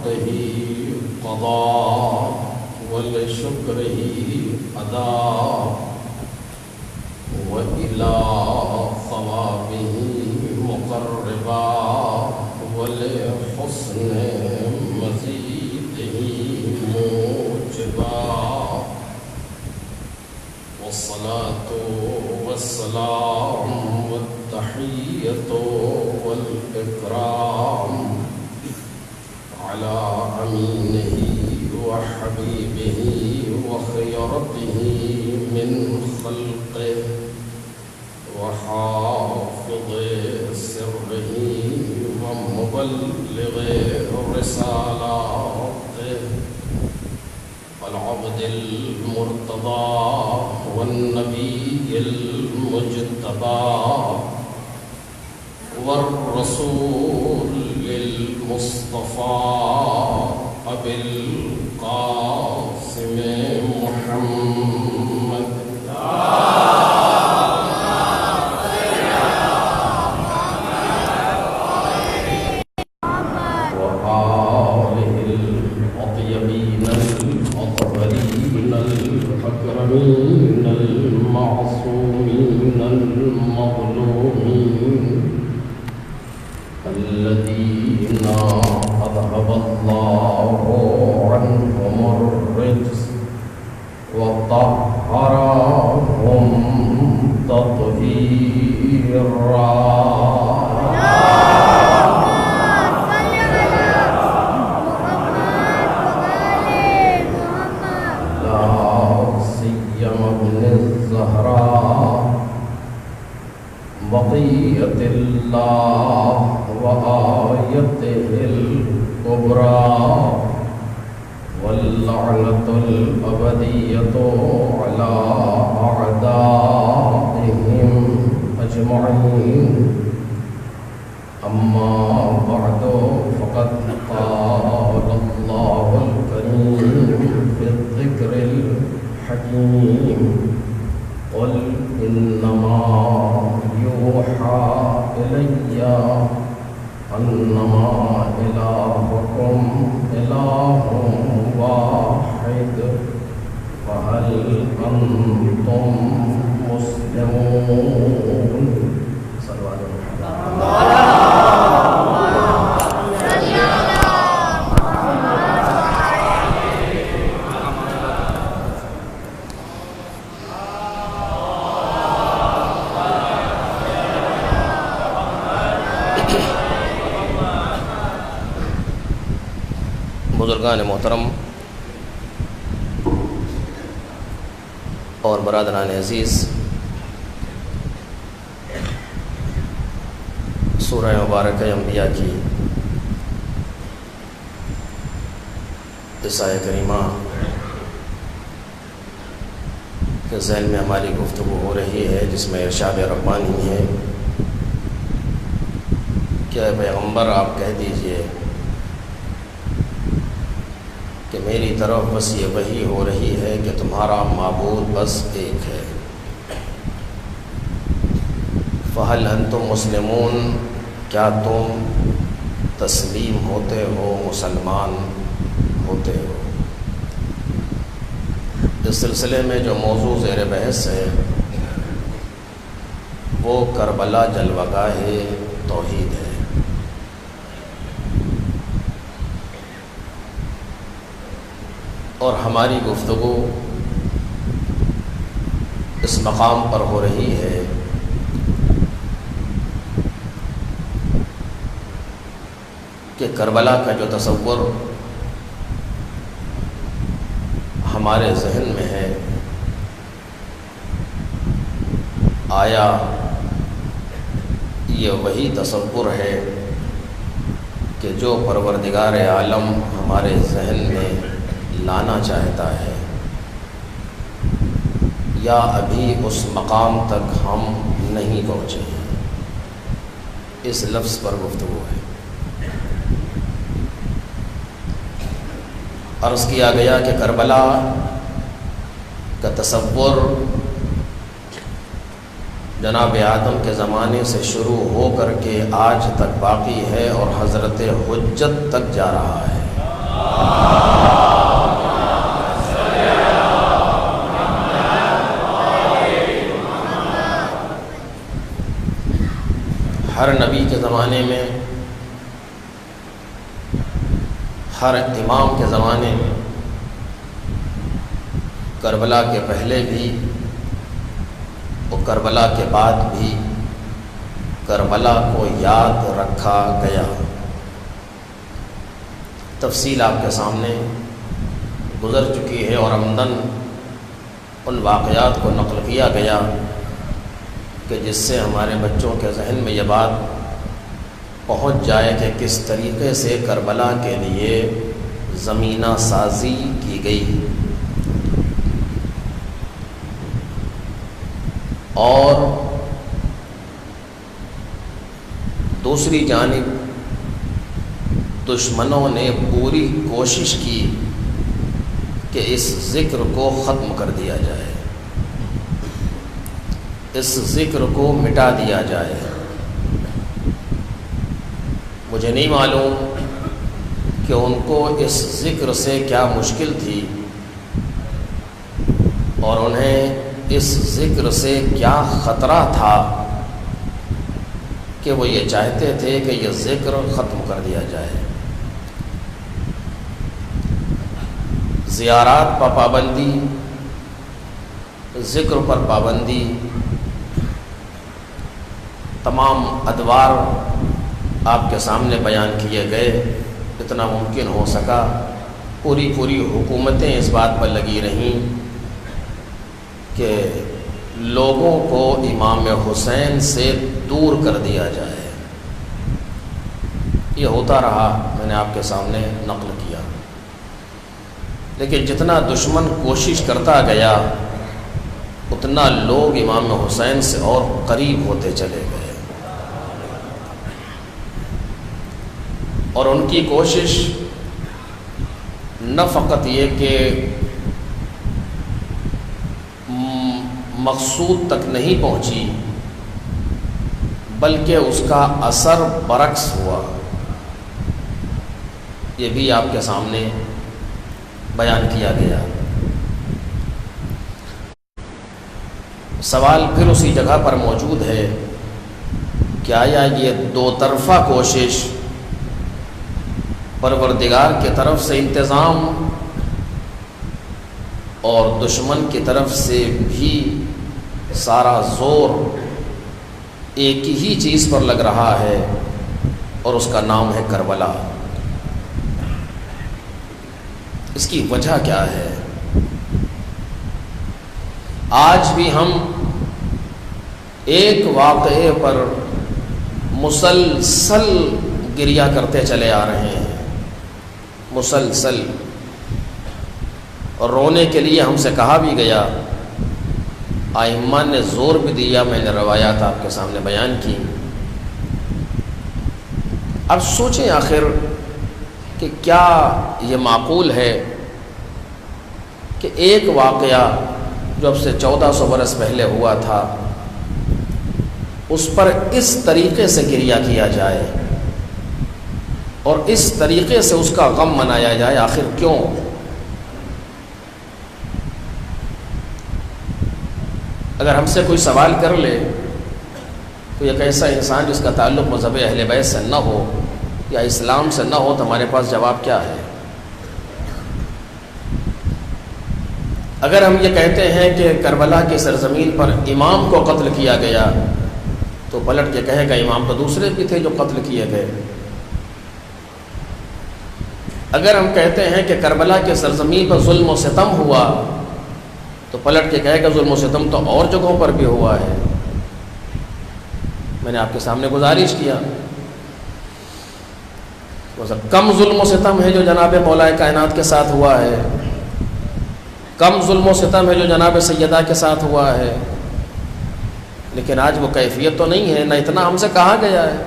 لطاعته قضاء ولشكره أداء وإلى ثوابه مقربا ولحسن مزيده موجبا والصلاة والسلام والتحية والإكرام على أمينه وحبيبه وخيرته من خلقه وحافظ سره ومبلغ رسالاته العبد المرتضى والنبي المجتبى والرسول المصطفى أبي القاسم محمد وآله الأطيبين الأطهرين الأكرمين المعصومين المظلومين الذين أذهب الله عنهم الرجس وطهرهم تطهيرا لا سيما ابن الزهراء بقية الله وآيته الكبرى واللعنة الأبدية على أعدائهم أجمعين أما بعد فقد قال الله الكريم في الذكر الحكيم قل إنما يوحى إلي أنما إلهكم إله واحد فهل أنتم مسلمون صلوا على محمد بزرگان محترم اور برادران عزیز، سورہ مبارکہ انبیاء کی اس آیت کریمہ کے ذیل میں ہماری گفتگو ہو رہی ہے، جس میں ارشاد ربانی ہے کہ اے پیغمبر آپ کہہ دیجئے کہ میری طرف بس یہ وحی ہو رہی ہے کہ تمہارا معبود بس ایک ہے۔ فَهَلْ أَنْتُمْ مُسْلِمُونَ، کیا تم تسلیم ہوتے ہو، مسلمان ہوتے ہو؟ اس سلسلے میں جو موضوع زیر بحث ہے وہ کربلا جلوگاہ توحید ہے۔ اور ہماری گفتگو اس مقام پر ہو رہی ہے کہ کربلا کا جو تصور ہمارے ذہن میں ہے، آیا یہ وہی تصور ہے کہ جو پروردگار عالم ہمارے ذہن میں لانا چاہتا ہے، یا ابھی اس مقام تک ہم نہیں پہنچے ہیں؟ اس لفظ پر گفتگو ہے۔ عرض کیا گیا کہ کربلا کا تصور جناب آدم کے زمانے سے شروع ہو کر کے آج تک باقی ہے اور حضرت حجت تک جا رہا ہے۔ زمانے میں، ہر امام کے زمانے میں، کربلا کے پہلے بھی اور کربلا کے بعد بھی کربلا کو یاد رکھا گیا۔ تفصیل آپ کے سامنے گزر چکی ہے اور عمداً ان واقعات کو نقل کیا گیا کہ جس سے ہمارے بچوں کے ذہن میں یہ بات پہنچ جائے کہ کس طریقے سے کربلا کے لیے زمینہ سازی کی گئی۔ اور دوسری جانب دشمنوں نے پوری کوشش کی کہ اس ذکر کو ختم کر دیا جائے، اس ذکر کو مٹا دیا جائے۔ مجھے نہیں معلوم کہ ان کو اس ذکر سے کیا مشکل تھی اور انہیں اس ذکر سے کیا خطرہ تھا کہ وہ یہ چاہتے تھے کہ یہ ذکر ختم کر دیا جائے۔ زیارات پر پابندی، ذکر پر پابندی، تمام ادوار آپ کے سامنے بیان کیے گئے، اتنا ممکن ہو سکا پوری حکومتیں اس بات پر لگی رہیں کہ لوگوں کو امام حسین سے دور کر دیا جائے۔ یہ ہوتا رہا، میں نے آپ کے سامنے نقل کیا، لیکن جتنا دشمن کوشش کرتا گیا اتنا لوگ امام حسین سے اور قریب ہوتے چلے گئے، اور ان کی کوشش نہ فقط یہ کہ مقصود تک نہیں پہنچی بلکہ اس کا اثر برعکس ہوا۔ یہ بھی آپ کے سامنے بیان کیا گیا۔ سوال پھر اسی جگہ پر موجود ہے کہ آیا یہ دو طرفہ کوشش، پروردگار کی طرف سے انتظام اور دشمن کی طرف سے بھی سارا زور ایک ہی چیز پر لگ رہا ہے اور اس کا نام ہے کربلا، اس کی وجہ کیا ہے؟ آج بھی ہم ایک واقعے پر مسلسل گریہ کرتے چلے آ رہے ہیں، مسلسل، اور رونے کے لیے ہم سے کہا بھی گیا، ائمہ نے زور بھی دیا، میں نے روایات آپ کے سامنے بیان کی۔ اب سوچیں آخر کہ کیا یہ معقول ہے کہ ایک واقعہ جو اب سے 1400 برس پہلے ہوا تھا اس پر اس طریقے سے گریہ کیا جائے اور اس طریقے سے اس کا غم منایا جائے؟ آخر کیوں؟ اگر ہم سے کوئی سوال کر لے، کوئی ایک ایسا انسان جس کا تعلق مذہب اہل بیت سے نہ ہو یا اسلام سے نہ ہو، تو ہمارے پاس جواب کیا ہے؟ اگر ہم یہ کہتے ہیں کہ کربلا کی سرزمین پر امام کو قتل کیا گیا، تو پلٹ کے کہے گا امام تو دوسرے بھی تھے جو قتل کیے گئے۔ اگر ہم کہتے ہیں کہ کربلا کی سرزمین پر ظلم و ستم ہوا، تو پلٹ کے کہے گا ظلم و ستم تو اور جگہوں پر بھی ہوا ہے۔ میں نے آپ کے سامنے گزارش کیا، کم ظلم و ستم ہے جو جناب مولا کائنات کے ساتھ ہوا ہے، کم ظلم و ستم ہے جو جناب سیدہ کے ساتھ ہوا ہے، لیکن آج وہ کیفیت تو نہیں ہے، نہ اتنا ہم سے کہا گیا ہے۔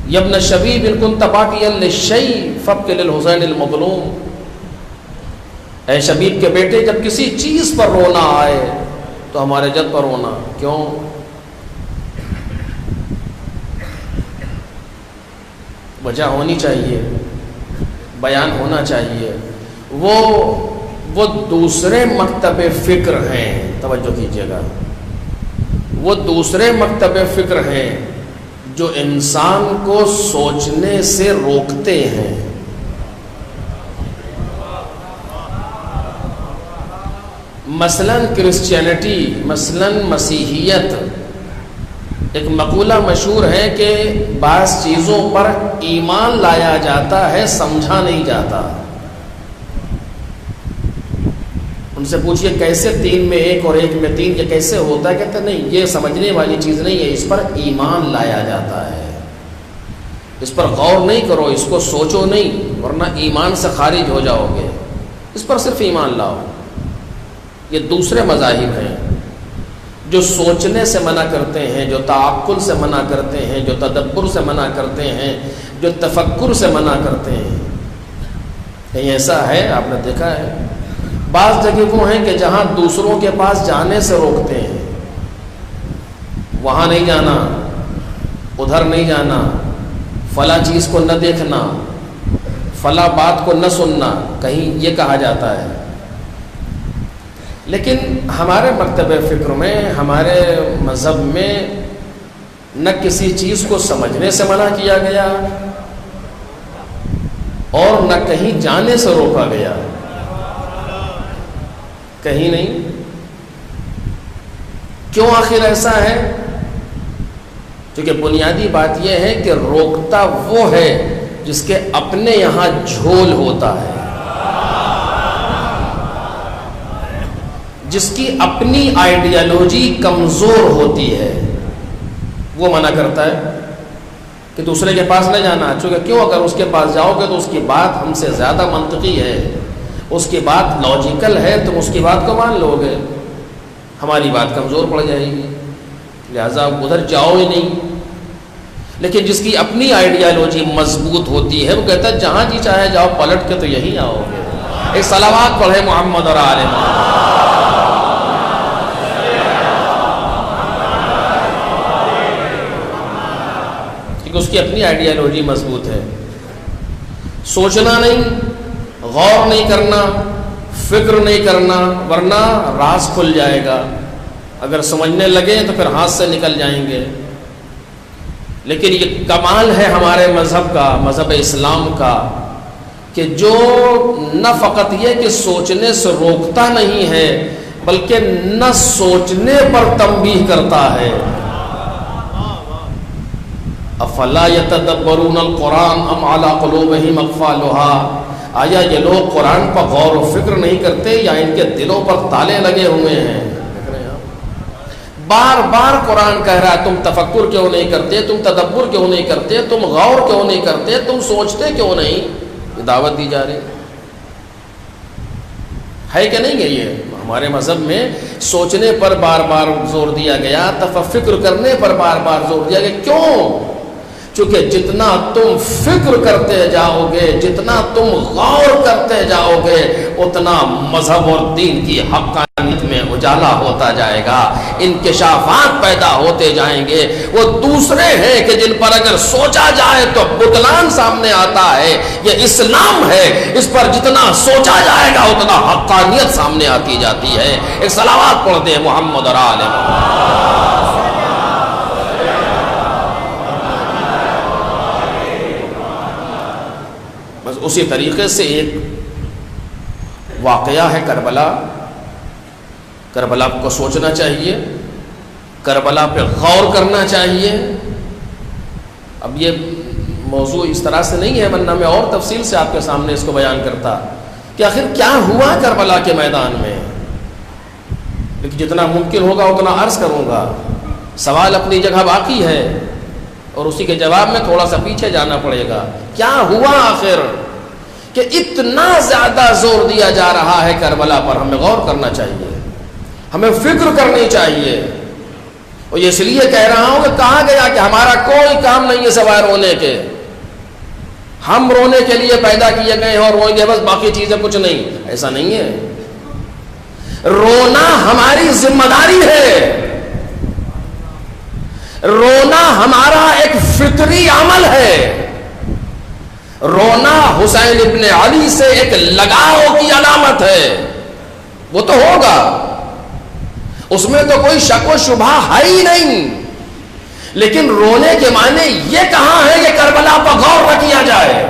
یبن شبیب ان کنت باقیا للشیء فابق للحسین المظلوم، اے شبیب کے بیٹے جب کسی چیز پر رونا آئے تو ہمارے جد پر رونا کیوں؟ وجہ ہونی چاہیے، بیان ہونا چاہیے۔ وہ دوسرے مکتب فکر ہیں، توجہ کیجیے گا، وہ دوسرے مکتب فکر ہیں جو انسان کو سوچنے سے روکتے ہیں۔ مثلا کرسچینٹی، مثلا مسیحیت، ایک مقولہ مشہور ہے کہ بعض چیزوں پر ایمان لایا جاتا ہے، سمجھا نہیں جاتا۔ ان سے پوچھئے کیسے 3 میں 1 اور 1 میں 3 یہ کیسے ہوتا ہے؟ کہتے نہیں، یہ سمجھنے والی چیز نہیں ہے، اس پر ایمان لایا جاتا ہے، اس پر غور نہیں کرو، اس کو سوچو نہیں، ورنہ ایمان سے خارج ہو جاؤ گے، اس پر صرف ایمان لاؤ۔ یہ دوسرے مذاہب ہیں جو سوچنے سے منع کرتے ہیں، جو تعقل سے منع کرتے ہیں، جو تدبر سے منع کرتے ہیں، جو تفکر سے منع کرتے ہیں۔ کہیں ایسا ہے؟ آپ نے دیکھا ہے بعض جگہ وہ ہیں کہ جہاں دوسروں کے پاس جانے سے روکتے ہیں، وہاں نہیں جانا، ادھر نہیں جانا، فلاں چیز کو نہ دیکھنا، فلاں بات کو نہ سننا، کہیں یہ کہا جاتا ہے۔ لیکن ہمارے مکتب فکر میں، ہمارے مذہب میں نہ کسی چیز کو سمجھنے سے منع کیا گیا اور نہ کہیں جانے سے روکا گیا، کہیں نہیں۔ کیوں آخر ایسا ہے؟ کیونکہ بنیادی بات یہ ہے کہ روکتا وہ ہے جس کے اپنے یہاں جھول ہوتا ہے، جس کی اپنی آئیڈیالوجی کمزور ہوتی ہے، وہ منع کرتا ہے کہ دوسرے کے پاس نہ جانا۔ چونکہ کیوں؟ اگر اس کے پاس جاؤ گے تو اس کی بات ہم سے زیادہ منطقی ہے، اس کی بات لاجیکل ہے، تم اس کی بات کو مان لو گے، ہماری بات کمزور پڑ جائے گی، لہذا ادھر جاؤ ہی نہیں۔ لیکن جس کی اپنی آئیڈیالوجی مضبوط ہوتی ہے وہ کہتا ہے جہاں جی چاہے جاؤ، پلٹ کے تو یہی آؤ گے۔ ایک صلوات پڑھے محمد اور آل محمد۔ کیونکہ اس کی اپنی آئیڈیالوجی مضبوط ہے۔ سوچنا نہیں، غور نہیں کرنا، فکر نہیں کرنا، ورنہ راز کھل جائے گا، اگر سمجھنے لگے تو پھر ہاتھ سے نکل جائیں گے۔ لیکن یہ کمال ہے ہمارے مذہب کا، مذہب اسلام کا، کہ جو نہ فقط یہ کہ سوچنے سے روکتا نہیں ہے بلکہ نہ سوچنے پر تنبیہ کرتا ہے۔ افلا یتدبرون القرآن ام علی قلوبہم اقفالها، آیا یہ لوگ قرآن پر غور و فکر نہیں کرتے یا ان کے دلوں پر تالے لگے ہوئے ہیں؟ بار بار قرآن کہہ رہا ہے تم تفکر کیوں نہیں کرتے، تم تدبر کیوں نہیں کرتے، تم غور کیوں نہیں کرتے، تم سوچتے کیوں نہیں؟ یہ دعوت دی جا رہی ہے کہ نہیں ہے؟ یہ ہمارے مذہب میں سوچنے پر بار بار زور دیا گیا، فکر کرنے پر بار بار زور دیا گیا۔ کیوں؟ چونکہ جتنا تم فکر کرتے جاؤ گے، جتنا تم غور کرتے جاؤ گے، اتنا مذہب اور دین کی حقانیت میں اجالا ہوتا جائے گا، انکشافات پیدا ہوتے جائیں گے۔ وہ دوسرے ہیں کہ جن پر اگر سوچا جائے تو بطلان سامنے آتا ہے، یہ اسلام ہے، اس پر جتنا سوچا جائے گا اتنا حقانیت سامنے آتی جاتی ہے۔ ایک صلوات پڑھ دیں محمد اور آل محمد۔ بس اسی طریقے سے ایک واقعہ ہے کربلا۔ کربلا کو سوچنا چاہیے، کربلا پہ غور کرنا چاہیے۔ اب یہ موضوع اس طرح سے نہیں ہے، ورنہ میں اور تفصیل سے آپ کے سامنے اس کو بیان کرتا کہ آخر کیا ہوا کربلا کے میدان میں، لیکن جتنا ممکن ہوگا اتنا عرض کروں گا۔ سوال اپنی جگہ باقی ہے اور اسی کے جواب میں تھوڑا سا پیچھے جانا پڑے گا۔ کیا ہوا آخر کہ اتنا زیادہ زور دیا جا رہا ہے کربلا پر؟ ہمیں غور کرنا چاہیے، ہمیں فکر کرنی چاہیے۔ اور یہ اس لیے کہہ رہا ہوں کہ کہا گیا کہ ہمارا کوئی کام نہیں ہے سوائے رونے کے، ہم رونے کے لیے پیدا کیے گئے ہیں اور روئیں گے بس، باقی چیزیں کچھ نہیں۔ ایسا نہیں ہے، رونا ہماری ذمہ داری ہے، رونا ہمارا ایک فطری عمل ہے۔ رونا حسین ابن علی سے ایک لگاؤ کی علامت ہے، وہ تو ہوگا۔ اس میں تو کوئی شک و شبہ ہے ہی نہیں، لیکن رونے کے معنی یہ کہاں ہے کہ کربلا پر غور نہ کیا جائے؟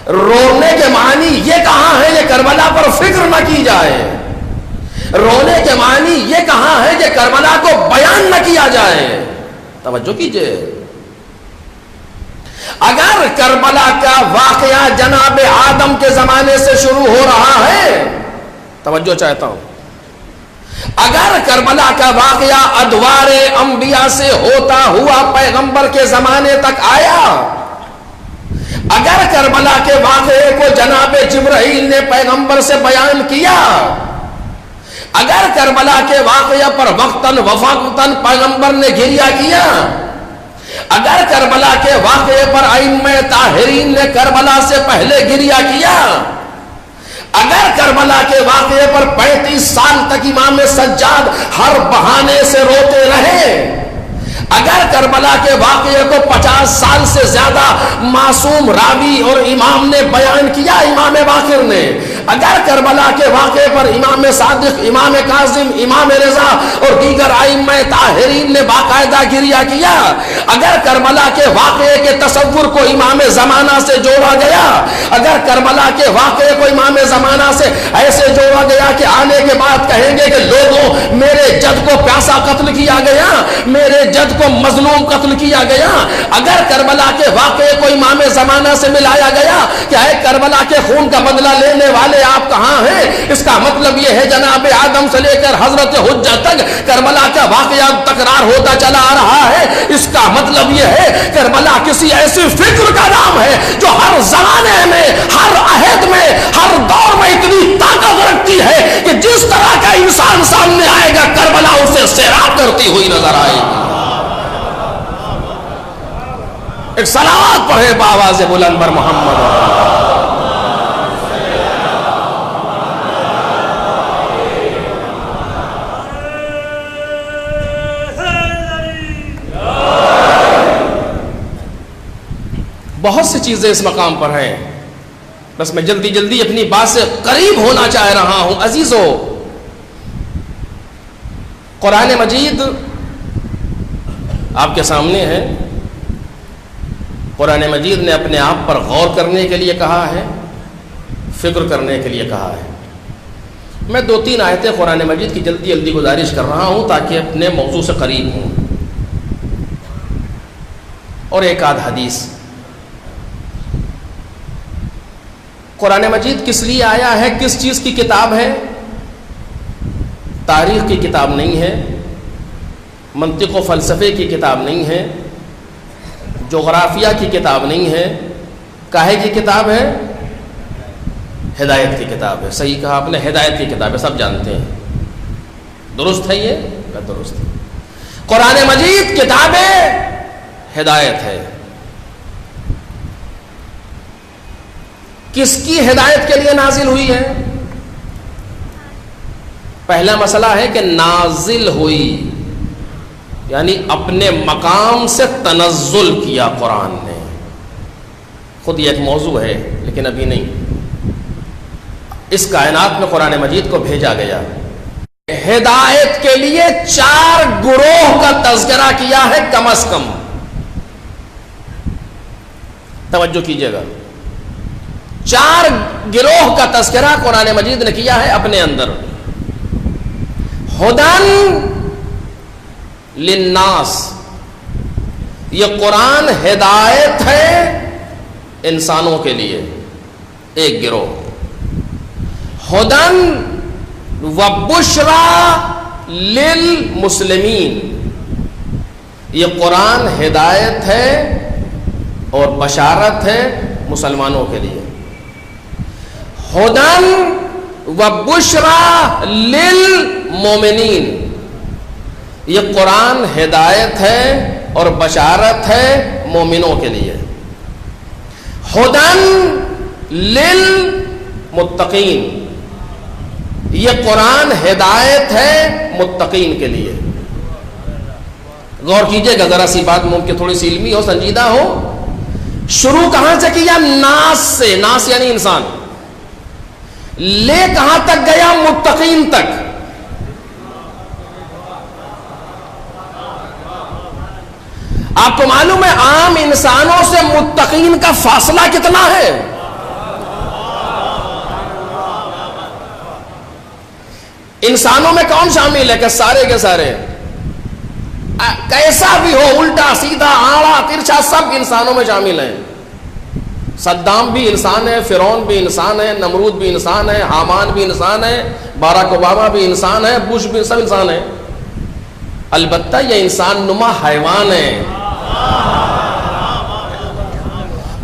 رونے کے معنی یہ کہاں ہے کہ کربلا پر فکر نہ کی جائے؟ رونے کے معنی یہ کہاں ہے کہ کربلا کو بیان نہ کیا جائے؟ توجہ کیجئے، اگر کربلا کا واقعہ جناب آدم کے زمانے سے شروع ہو رہا ہے، توجہ چاہتا ہوں، اگر کربلا کا واقعہ ادوار انبیاء سے ہوتا ہوا پیغمبر کے زمانے تک آیا، اگر کربلا کے واقعے کو جناب جبرائیل نے پیغمبر سے بیان کیا، اگر کربلا کے واقعہ پر وقتاً وفاقتاً پیغمبر نے گریہ کیا، اگر کربلا کے واقعے پر ائمہ طاہرین نے کربلا سے پہلے گریہ کیا، اگر کربلا کے واقعے پر 35 سال تک امام سجاد ہر بہانے سے روتے رہے، اگر کربلا کے واقعے کو 50 سال سے زیادہ معصوم راوی اور امام نے بیان کیا، امام باقر نے، اگر کربلا کے واقعے پر امام صادق، امام کاظم، امام رضا اور دیگر ائمہ طاہرین نے باقاعدہ گریہ کیا، اگر کربلا کے واقعے کے تصور کو امام زمانہ سے جوڑا گیا، اگر کربلا کے واقعے کو امام زمانہ سے ایسے جوڑا گیا کہ آنے کے بعد کہیں گے کہ لوگوں میرے جد کو پیاسا قتل کیا گیا، میرے جد کو مظلوم قتل کیا گیا، اگر کربلا کے واقعے کو امام زمانہ سے ملایا گیا کہ اے کربلا کے خون کا بدلہ لینے والے آپ کہاں ہیں، اس کا مطلب یہ ہے جناب آدم سے لے کر حضرت حجت تک کربلا کا واقعہ تکرار ہوتا چلا آ رہا ہے، اس کا مطلب یہ ہے کربلا کسی ایسی فکر کا نام ہے جو ہر زمانے میں، ہر عہد میں، ہر دور میں اتنی طاقت رکھتی ہے کہ جس طرح کا انسان سامنے آئے گا کربلا اسے سیراب کرتی ہوئی نظر آئے گی۔ ایک صلوات پڑھے بآواز بلند بر محمد۔ بہت سی چیزیں اس مقام پر ہیں، بس میں جلدی جلدی اپنی بات سے قریب ہونا چاہ رہا ہوں۔ عزیزو، قرآن مجید آپ کے سامنے ہے، قرآن مجید نے اپنے آپ پر غور کرنے کے لیے کہا ہے، فکر کرنے کے لیے کہا ہے۔ میں 2-3 آیتیں قرآن مجید کی جلدی جلدی گزارش کر رہا ہوں تاکہ اپنے موضوع سے قریب ہوں، اور ایک آدھ حدیث۔ قرآن مجید کس لیے آیا ہے، کس چیز کی کتاب ہے؟ تاریخ کی کتاب نہیں ہے، منطق و فلسفے کی کتاب نہیں ہے، جغرافیہ کی کتاب نہیں ہے، کاہے کی کتاب ہے؟ ہدایت کی کتاب ہے۔ صحیح کہا آپ نے، ہدایت کی کتاب ہے، سب جانتے ہیں۔ درست ہے یہ؟ درست ہے۔ قرآن مجید کتاب ہدایت ہے۔ کس کی ہدایت کے لیے نازل ہوئی ہے؟ پہلا مسئلہ ہے کہ نازل ہوئی، یعنی اپنے مقام سے تنزل کیا قرآن نے۔ خود یہ ایک موضوع ہے لیکن ابھی نہیں۔ اس کائنات میں قرآن مجید کو بھیجا گیا، ہدایت کے لیے 4 گروہ کا تذکرہ کیا ہے کم از کم۔ توجہ کیجئے گا، 4 گروہ کا تذکرہ قرآن مجید نے کیا ہے اپنے اندر۔ ہدن للناس، یہ قرآن ہدایت ہے انسانوں کے لیے، ایک گروہ۔ ہدن وبشرا للمسلمین، یہ قرآن ہدایت ہے اور بشارت ہے مسلمانوں کے لیے۔ ہدن وبشرا للمومنین، یہ قرآن ہدایت ہے اور بشارت ہے مومنوں کے لیے۔ ہدن للمتقین، یہ قرآن ہدایت ہے متقین کے لیے۔ غور کیجئے گا ذرا سی بات، ممکن تھوڑی سی علمی ہو، سنجیدہ ہو۔ شروع کہاں سے کیا؟ ناس سے، ناس یعنی انسان، لے کہاں تک گیا؟ متقین تک۔ آپ کو معلوم ہے عام انسانوں سے متقین کا فاصلہ کتنا ہے؟ انسانوں میں کون شامل ہے کہ سارے کے سارے کیسا بھی ہو، الٹا سیدھا آڑا ترچھا، سب انسانوں میں شامل ہیں. صدام بھی انسان ہے، فرعون بھی انسان ہے، نمرود بھی انسان ہے، حامان بھی انسان ہے، باراک اوباما بھی انسان ہے، بش بھی، سب انسان ہے. البتہ یہ انسان نما حیوان ہے.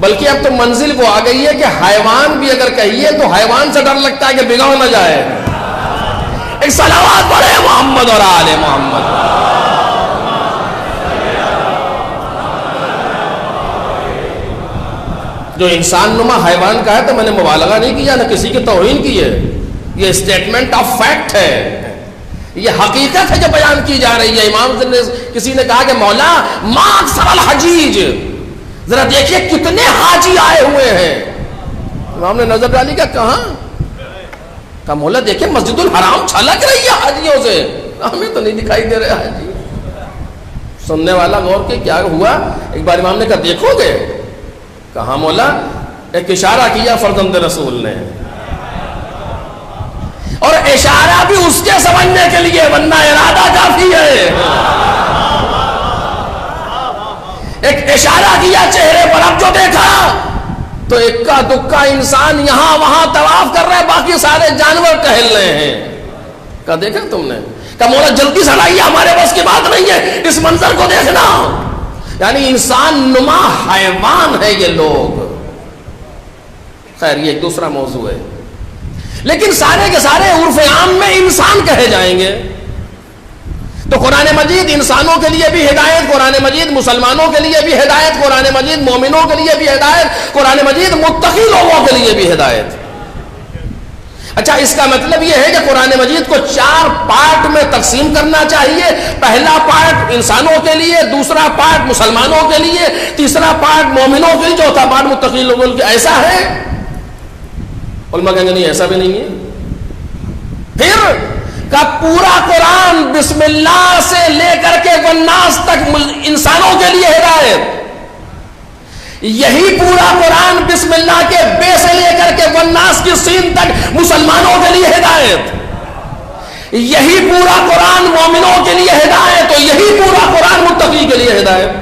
بلکہ اب تو منزل وہ آ گئی ہے کہ حیوان بھی اگر کہیے تو حیوان سے ڈر لگتا ہے کہ بگاڑ نہ جائے. ایک صلوات پڑھے محمد اور آل محمد. جو انسان نما حیوان کا ہے تو میں نے مبالغہ نہیں کیا، نہ کسی کی توہین کی ہے، یہ اسٹیٹمنٹ آف فیکٹ ہے، یہ حقیقت ہے جو بیان کی جا رہی ہے. امام کسی نے کہا کہ مولا ما اکثر الحجیج، ذرا دیکھیے کتنے حاجی آئے ہوئے ہیں. امام نے نظر ڈالی کہ کہاں؟ کہا مولا دیکھیں مسجد الحرام چھلک رہی ہے حاجیوں سے، ہمیں تو نہیں دکھائی دے رہے حاجی. سننے والا غور کے کیا ہوا؟ ایک بار امام نے کہا دیکھو گے؟ کہا مولا، ایک اشارہ کیا فرزند رسول نے، اور اشارہ بھی اس کے سمجھنے کے لیے، ورنہ ارادہ کافی ہے. ایک اشارہ کیا چہرے پر، اب جو دیکھا تو اکا دکا انسان یہاں وہاں طواف کر رہے، باقی سارے جانور ٹہل رہے ہیں. کہا دیکھا تم نے؟ کہا مولا جلدی سے لائیے، ہمارے بس کی بات نہیں ہے اس منظر کو دیکھنا. یعنی انسان نما حیوان ہے یہ لوگ. خیر یہ ایک دوسرا موضوع ہے، لیکن سارے کے سارے عرف عام میں انسان کہے جائیں گے. تو قرآن مجید انسانوں کے لیے بھی ہدایت، قرآن مجید مسلمانوں کے لیے بھی ہدایت، قرآن مجید مومنوں کے لیے بھی ہدایت، قرآن مجید متقی لوگوں کے لیے بھی ہدایت. اچھا اس کا مطلب یہ ہے کہ قرآن مجید کو 4 پارٹ میں تقسیم کرنا چاہیے. پہلا پارٹ انسانوں کے لیے، دوسرا پارٹ مسلمانوں کے لیے، تیسرا پارٹ مومنوں کے لیے، چوتھا پارٹ متقی لوگوں کے لیے. ایسا ہے؟ علماء کہیں گے نہیں ایسا بھی نہیں ہے. پھر کا پورا قرآن بسم اللہ سے لے کر کے والناس تک انسانوں کے لیے ہدایت. یہی پورا قرآن بسم اللہ کے بے سے لے کر کے والناس کی سین تک مسلمانوں کے لیے ہدایت. یہی پورا قرآن مومنوں کے لیے ہدایت، اور یہی پورا قرآن متقی کے لیے ہدایت.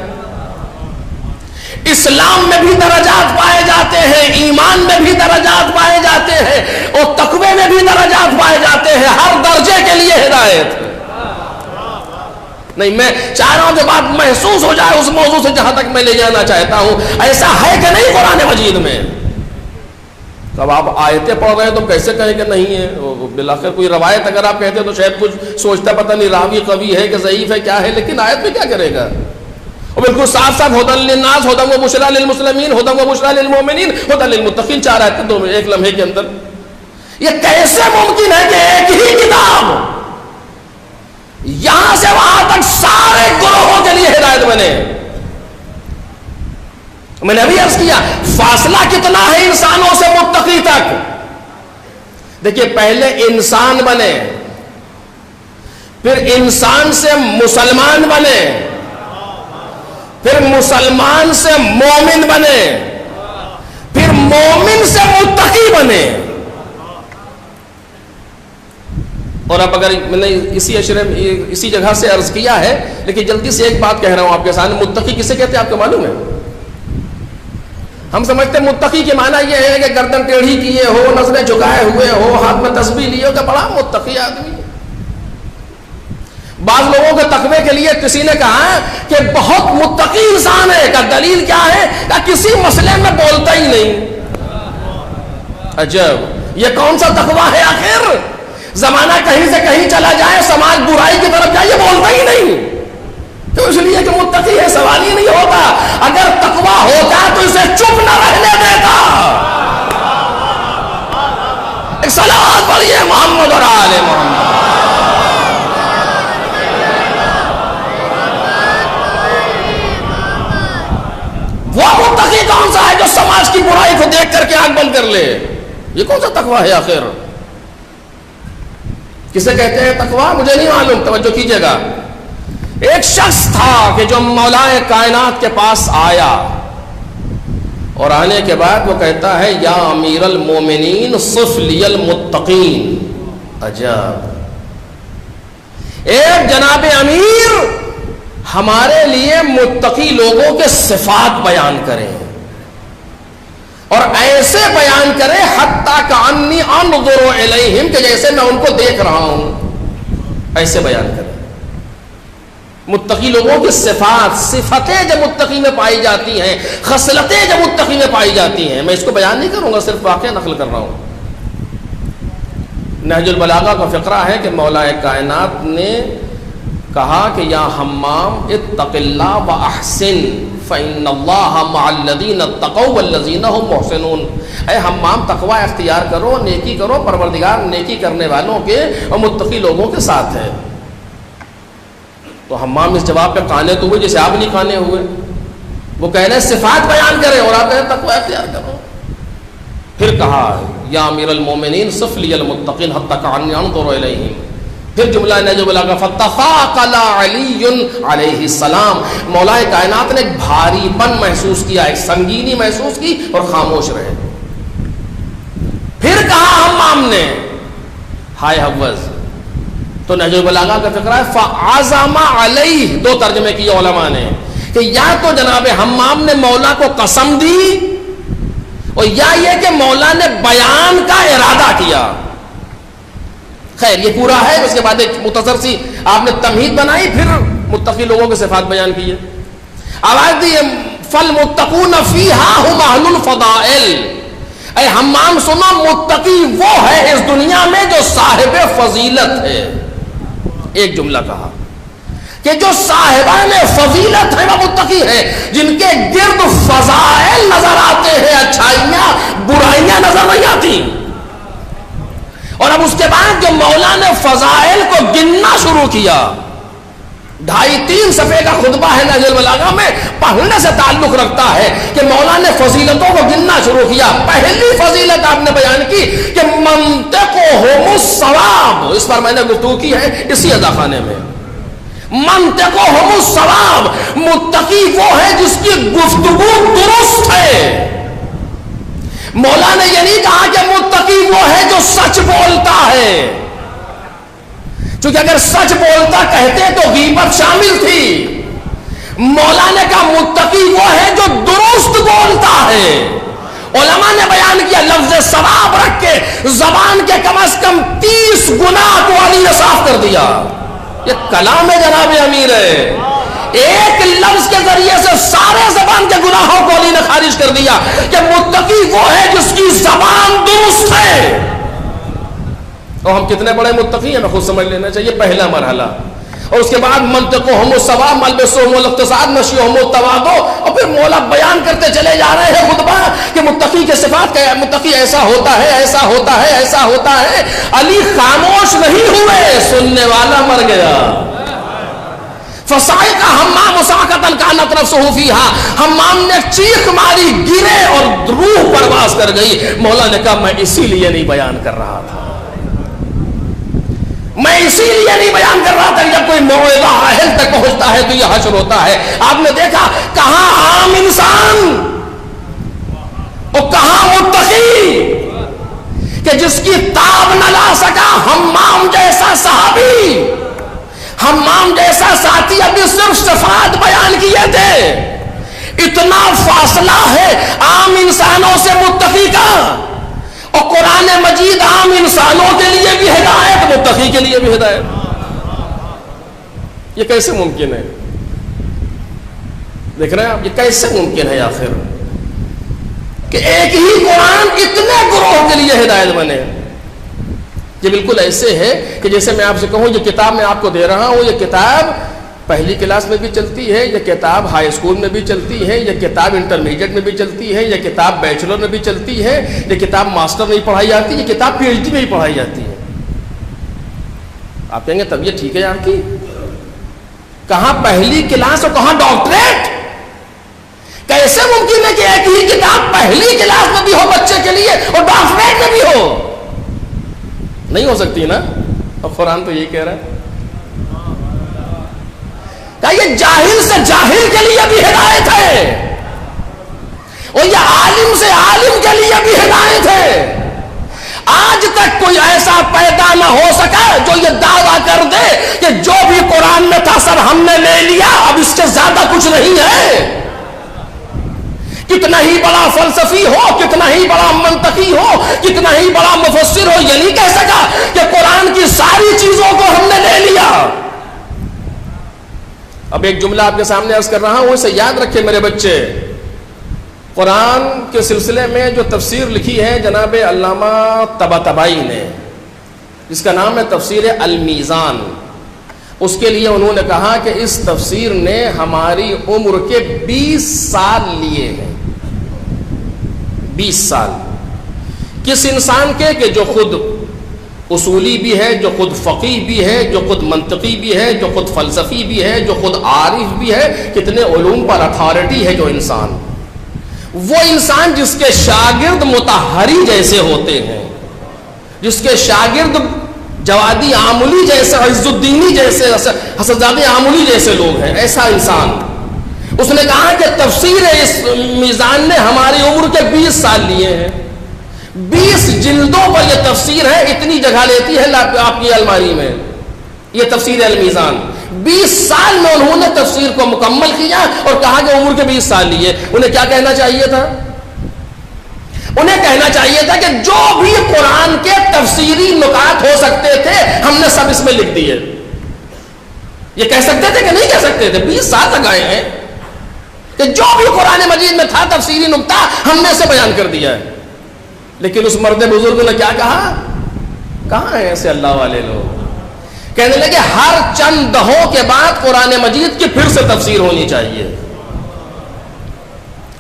اسلام میں بھی درجات پائے جاتے ہیں، ایمان میں بھی درجات پائے جاتے ہیں، اور تقوی میں بھی درجات پائے جاتے ہیں. ہر درجے کے لیے ہدایت. نہیں میں چاہ رہا ہوں کہ بات محسوس ہو جائے اس موضوع سے جہاں تک میں لے جانا چاہتا ہوں. ایسا ہے کہ نہیں قرآن مجید میں؟ اب آپ آیتیں پڑھ رہے ہیں تو کیسے کہیں کہ نہیں ہے؟ بالآخر کوئی روایت اگر آپ کہتے تو شاید کچھ سوچتا پتہ نہیں راوی قوی ہے کہ ضعیف ہے کیا ہے، لیکن آیت میں کیا کرے گا؟ اور بالکل صاف صاف ہدی للناس، ہدی و بشریٰ للمسلمین، ہدی و بشریٰ للمؤمنین، ہدی للمتقین، 4 آیتیں دو ایک لمحے کے اندر. یہ کیسے ممکن ہے کہ ایک ہی کتاب یہاں سے وہاں تک سارے گروہوں کے لیے ہدایت بنے؟ میں نے ابھی عرض کیا فاصلہ کتنا ہے انسانوں سے متقی تک. دیکھیے پہلے انسان بنے، پھر انسان سے مسلمان بنے، پھر مسلمان سے مومن بنے، پھر مومن سے متقی بنے. اور اب اگر میں نے اسی جگہ سے عرض کیا ہے، لیکن جلدی سے ایک بات کہہ رہا ہوں آپ کے سامنے. متقی کسے کہتے ہیں آپ کو معلوم ہے؟ ہم سمجھتے ہیں متقی کے معنی یہ ہے کہ گردن ٹیڑھی کیے ہو، نظریں جھکائے ہوئے ہو، ہاتھ میں تسبیح لیے ہو کہ بڑا متقی آدمی. بعض لوگوں کے تقوی کے لیے کسی نے کہا کہ بہت متقی انسان ہے. کا دلیل کیا ہے؟ کہ کسی مسئلے میں بولتا ہی نہیں. عجب، یہ کون سا تقوی ہے آخر؟ زمانہ کہیں سے کہیں چلا جائے، سماج برائی کی طرف جائے، یہ بولتا ہی نہیں. تو اس لیے کہ متقی ہے سوال ہی نہیں ہوتا. اگر تقوی ہوتا تو اسے چپ نہ رہنے دیتا. ایک صلوات پڑھیے محمد اور آل محمد. وہ متقی کون سا ہے جو سماج کی برائی کو دیکھ کر کے آنکھ بند کر لے؟ یہ کون سا تقوی ہے آخر؟ کسے کہتے ہیں تقوی؟ مجھے نہیں معلوم، توجہ کیجئے گا. ایک شخص تھا کہ جو مولائے کائنات کے پاس آیا اور آنے کے بعد وہ کہتا ہے یا امیر المومنین صف لی المتقین. عجب. ایک جناب امیر ہمارے لیے متقی لوگوں کے صفات بیان کریں اور ایسے بیان کریں حتیٰ کأنی انظر الیہم کہ جیسے میں ان کو دیکھ رہا ہوں. ایسے بیان کریں. متقی لوگوں کی صفات، صفتیں جب متقی میں پائی جاتی ہیں، خصلتیں جب متقی میں پائی جاتی ہیں. میں اس کو بیان نہیں کروں گا، صرف واقعہ نقل کر رہا ہوں. نہج البلاغہ کا فقرہ ہے کہ مولا کائنات نے کہا کہ یا حمام اتق اللہ واحسن فإن اللہ مع الذین اتقوا والذین هم محسنون. اے حمام تقوی اختیار کرو، نیکی کرو، پروردگار نیکی کرنے والوں کے اور متقی لوگوں کے ساتھ ہے. تو حمام اس جواب پہ قانے تو ہوئے جیسے آپ نہیں قانے ہوئے. وہ کہہ رہے صفات بیان کرے اور آپ کہہ تقوی اختیار کرو. پھر کہا یا امیر المومنین صف لی المتقین حتی کأنی انظر الیہم. پھر جملہ نہج البلاغہ فتثاقل علی علیہ السلام. مولا کائنات نے ایک بھاری پن محسوس کیا، ایک سنگینی محسوس کی اور خاموش رہے. پھر کہا حمام نے ہائے حوض. تو نہج البلاغہ کا فقرہ ہے فعزم علیہ. دو ترجمے کیے علماء نے کہ یا تو جناب حمام نے مولا کو قسم دی اور یا یہ کہ مولا نے بیان کا ارادہ کیا. خیر یہ پورا ہے. اس کے بعد ایک مختصر سی آپ نے تمہید بنائی، پھر متقی لوگوں کے صفات بیان کیے. آواز دی فالمتقون فیہا ھم اہل الفضائل. اے حمام سنو، متقی وہ ہے اس دنیا میں جو صاحب فضیلت ہے. ایک جملہ کہا کہ جو صاحبان فضیلت ہے وہ متقی ہے، جن کے گرد فضائل نظر آتے ہیں، اچھائیاں برائیاں نظر نہیں آتی. اور اب اس کے بعد جو مولا نے فضائل کو گننا شروع کیا، 2.5-3 صفحے کا خطبہ ہے نہج البلاغہ میں، پڑھنے سے تعلق رکھتا ہے کہ مولا نے فضیلتوں کو گننا شروع کیا. پہلی فضیلت آپ نے بیان کی کہ منطقہم الصواب. اس پر میں نے گفتگو کی ہے اسی عزاخانے میں. منطقہم الصواب، متقی وہ ہے جس کی گفتگو درست ہے. مولا نے یہ نہیں کہا کہ متقی وہ ہے جو سچ بولتا ہے، چونکہ اگر سچ بولتا کہتے تو غیبت شامل تھی. مولا نے کہا متقی وہ ہے جو درست بولتا ہے. علماء نے بیان کیا لفظ ثواب رکھ کے زبان کے کم از کم 30 گناہ کو علی نے صاف کر دیا. یہ کلام جناب امیر ہے. ایک لفظ کے ذریعے سے سارے زبان کے گناہوں کو علی نے خارج کر دیا کہ متقی وہ ہے جس کی زبان درست ہے. اور ہم کتنے بڑے متقی ہیں ہمیں خود سمجھ لینا چاہیے. پہلا مرحلہ. اور اس کے بعد منطقہم الصواب ملبسہم الاقتصاد نشیہم التواضع. اور پھر مولا بیان کرتے چلے جا رہے ہیں خطبہ کہ متقی کے صفات کیا ہے. متقی ایسا ہوتا ہے، ایسا ہوتا ہے، ایسا ہوتا ہے. علی خاموش نہیں ہوئے، سننے والا مر گیا. فصائق حمام صاعقۃ کانت نفسہ فیہا. حمام نے چیخ ماری، گرے اور روح پرواز کر گئی. مولا نے کہا میں اسی لیے نہیں بیان کر رہا تھا، میں اسی لیے نہیں بیان کر رہا تھا. جب کوئی موعظہ اہل تک پہنچتا ہے تو یہ حشر ہوتا ہے. آپ نے دیکھا کہاں عام انسان اور کہاں متقی کہ جس کی تاب نہ لا سکا. حمام جیسا صحابی، حمام جیسا ساتھی ابھی صرف صفات بیان کیے تھے. اتنا فاصلہ ہے عام انسانوں سے متقی کا. اور قرآن مجید عام انسانوں کے لیے بھی ہدایت، متقی کے لیے بھی ہدایت. یہ کیسے ممکن ہے؟ دیکھ رہے ہیں آپ، یہ کیسے ممکن ہے آخر کہ ایک ہی قرآن اتنے گروہ کے لیے ہدایت بنے؟ یہ بالکل ایسے ہے کہ جیسے میں آپ سے کہوں یہ کتاب میں آپ کو دے رہا ہوں، یہ کتاب پہلی کلاس میں بھی چلتی ہے، یہ کتاب ہائی اسکول میں بھی چلتی ہے، یہ کتاب انٹرمیڈیٹ میں بھی چلتی ہے، یہ کتاب بیچلر میں بھی چلتی ہے، یہ کتاب ماسٹر میں بھی پڑھائی جاتی ہے، یہ کتاب پی ایچ ڈی میں بھی پڑھائی جاتی ہے. آپ کہیں گے طبیعت ٹھیک ہے آپ کی؟ کہاں پہلی کلاس اور کہاں ڈاکٹریٹ؟ کیسے ممکن ہے کہ ایک ہی کتاب پہلی کلاس میں بھی ہو بچے کے لیے اور ڈاکٹریٹ میں بھی ہو؟ نہیں ہو سکتی نا. اور قرآن تو یہی کہہ رہا ہے. یہ جاہل سے جاہل کے لیے بھی ہدایت ہے اور یہ عالم سے عالم کے لیے بھی ہدایت ہے. آج تک کوئی ایسا پیدا نہ ہو سکا جو یہ دعویٰ کر دے کہ جو بھی قرآن میں تھا سب ہم نے لے لیا، اب اس سے زیادہ کچھ نہیں ہے. کتنا ہی بڑا فلسفی ہو، کتنا ہی بڑا منطقی ہو، کتنا ہی بڑا مفسر ہو، یہ نہیں کہہ سکا کہ قرآن کی ساری چیزوں کو ہم نے لے لیا. اب ایک جملہ آپ کے سامنے عرض کر رہا ہوں، اسے یاد رکھے میرے بچے. قرآن کے سلسلے میں جو تفسیر لکھی ہے جناب علامہ طباطبائی نے، جس کا نام ہے تفسیر المیزان، اس کے لیے انہوں نے کہا کہ اس تفسیر نے ہماری عمر کے 20 سال لیے ہیں. 20 سال. کس انسان کے؟ کہ جو خود اصولی بھی ہے، جو خود فقیہ بھی ہے، جو خود منطقی بھی ہے، جو خود فلسفی بھی ہے، جو خود عارف بھی ہے. کتنے علوم پر اتھارٹی ہے جو انسان. وہ انسان جس کے شاگرد مطہری جیسے ہوتے ہیں، جس کے شاگرد جوادی عاملی جیسے، عز الدینی جیسے، حسنزادہ عاملی جیسے لوگ ہیں، ایسا انسان. اس نے کہا کہ تفسیر اس میزان نے ہماری عمر کے 20 سال لیے ہیں. 20 جلدوں پر یہ تفسیر ہے، اتنی جگہ لیتی ہے آپ کی الماری میں یہ تفسیر المیزان. 20 سال میں انہوں نے تفسیر کو مکمل کیا اور کہا کہ عمر کے 20 سال لیے. انہیں کیا کہنا چاہیے تھا؟ انہیں کہنا چاہیے تھا کہ جو بھی قرآن کے تفسیری نکات ہو سکتے تھے ہم نے سب اس میں لکھ دیے. یہ کہہ سکتے تھے کہ نہیں کہہ سکتے تھے؟ 20 سال تک آئے ہیں کہ جو بھی قرآن مجید میں تھا تفسیری نکتہ ہم نے اسے بیان کر دیا ہے. لیکن اس مرد بزرگ نے کیا کہا؟ کہاں ہیں ایسے اللہ والے لوگ؟ کہنے لگے ہر چند دہوں کے بعد قرآن مجید کی پھر سے تفسیر ہونی چاہیے.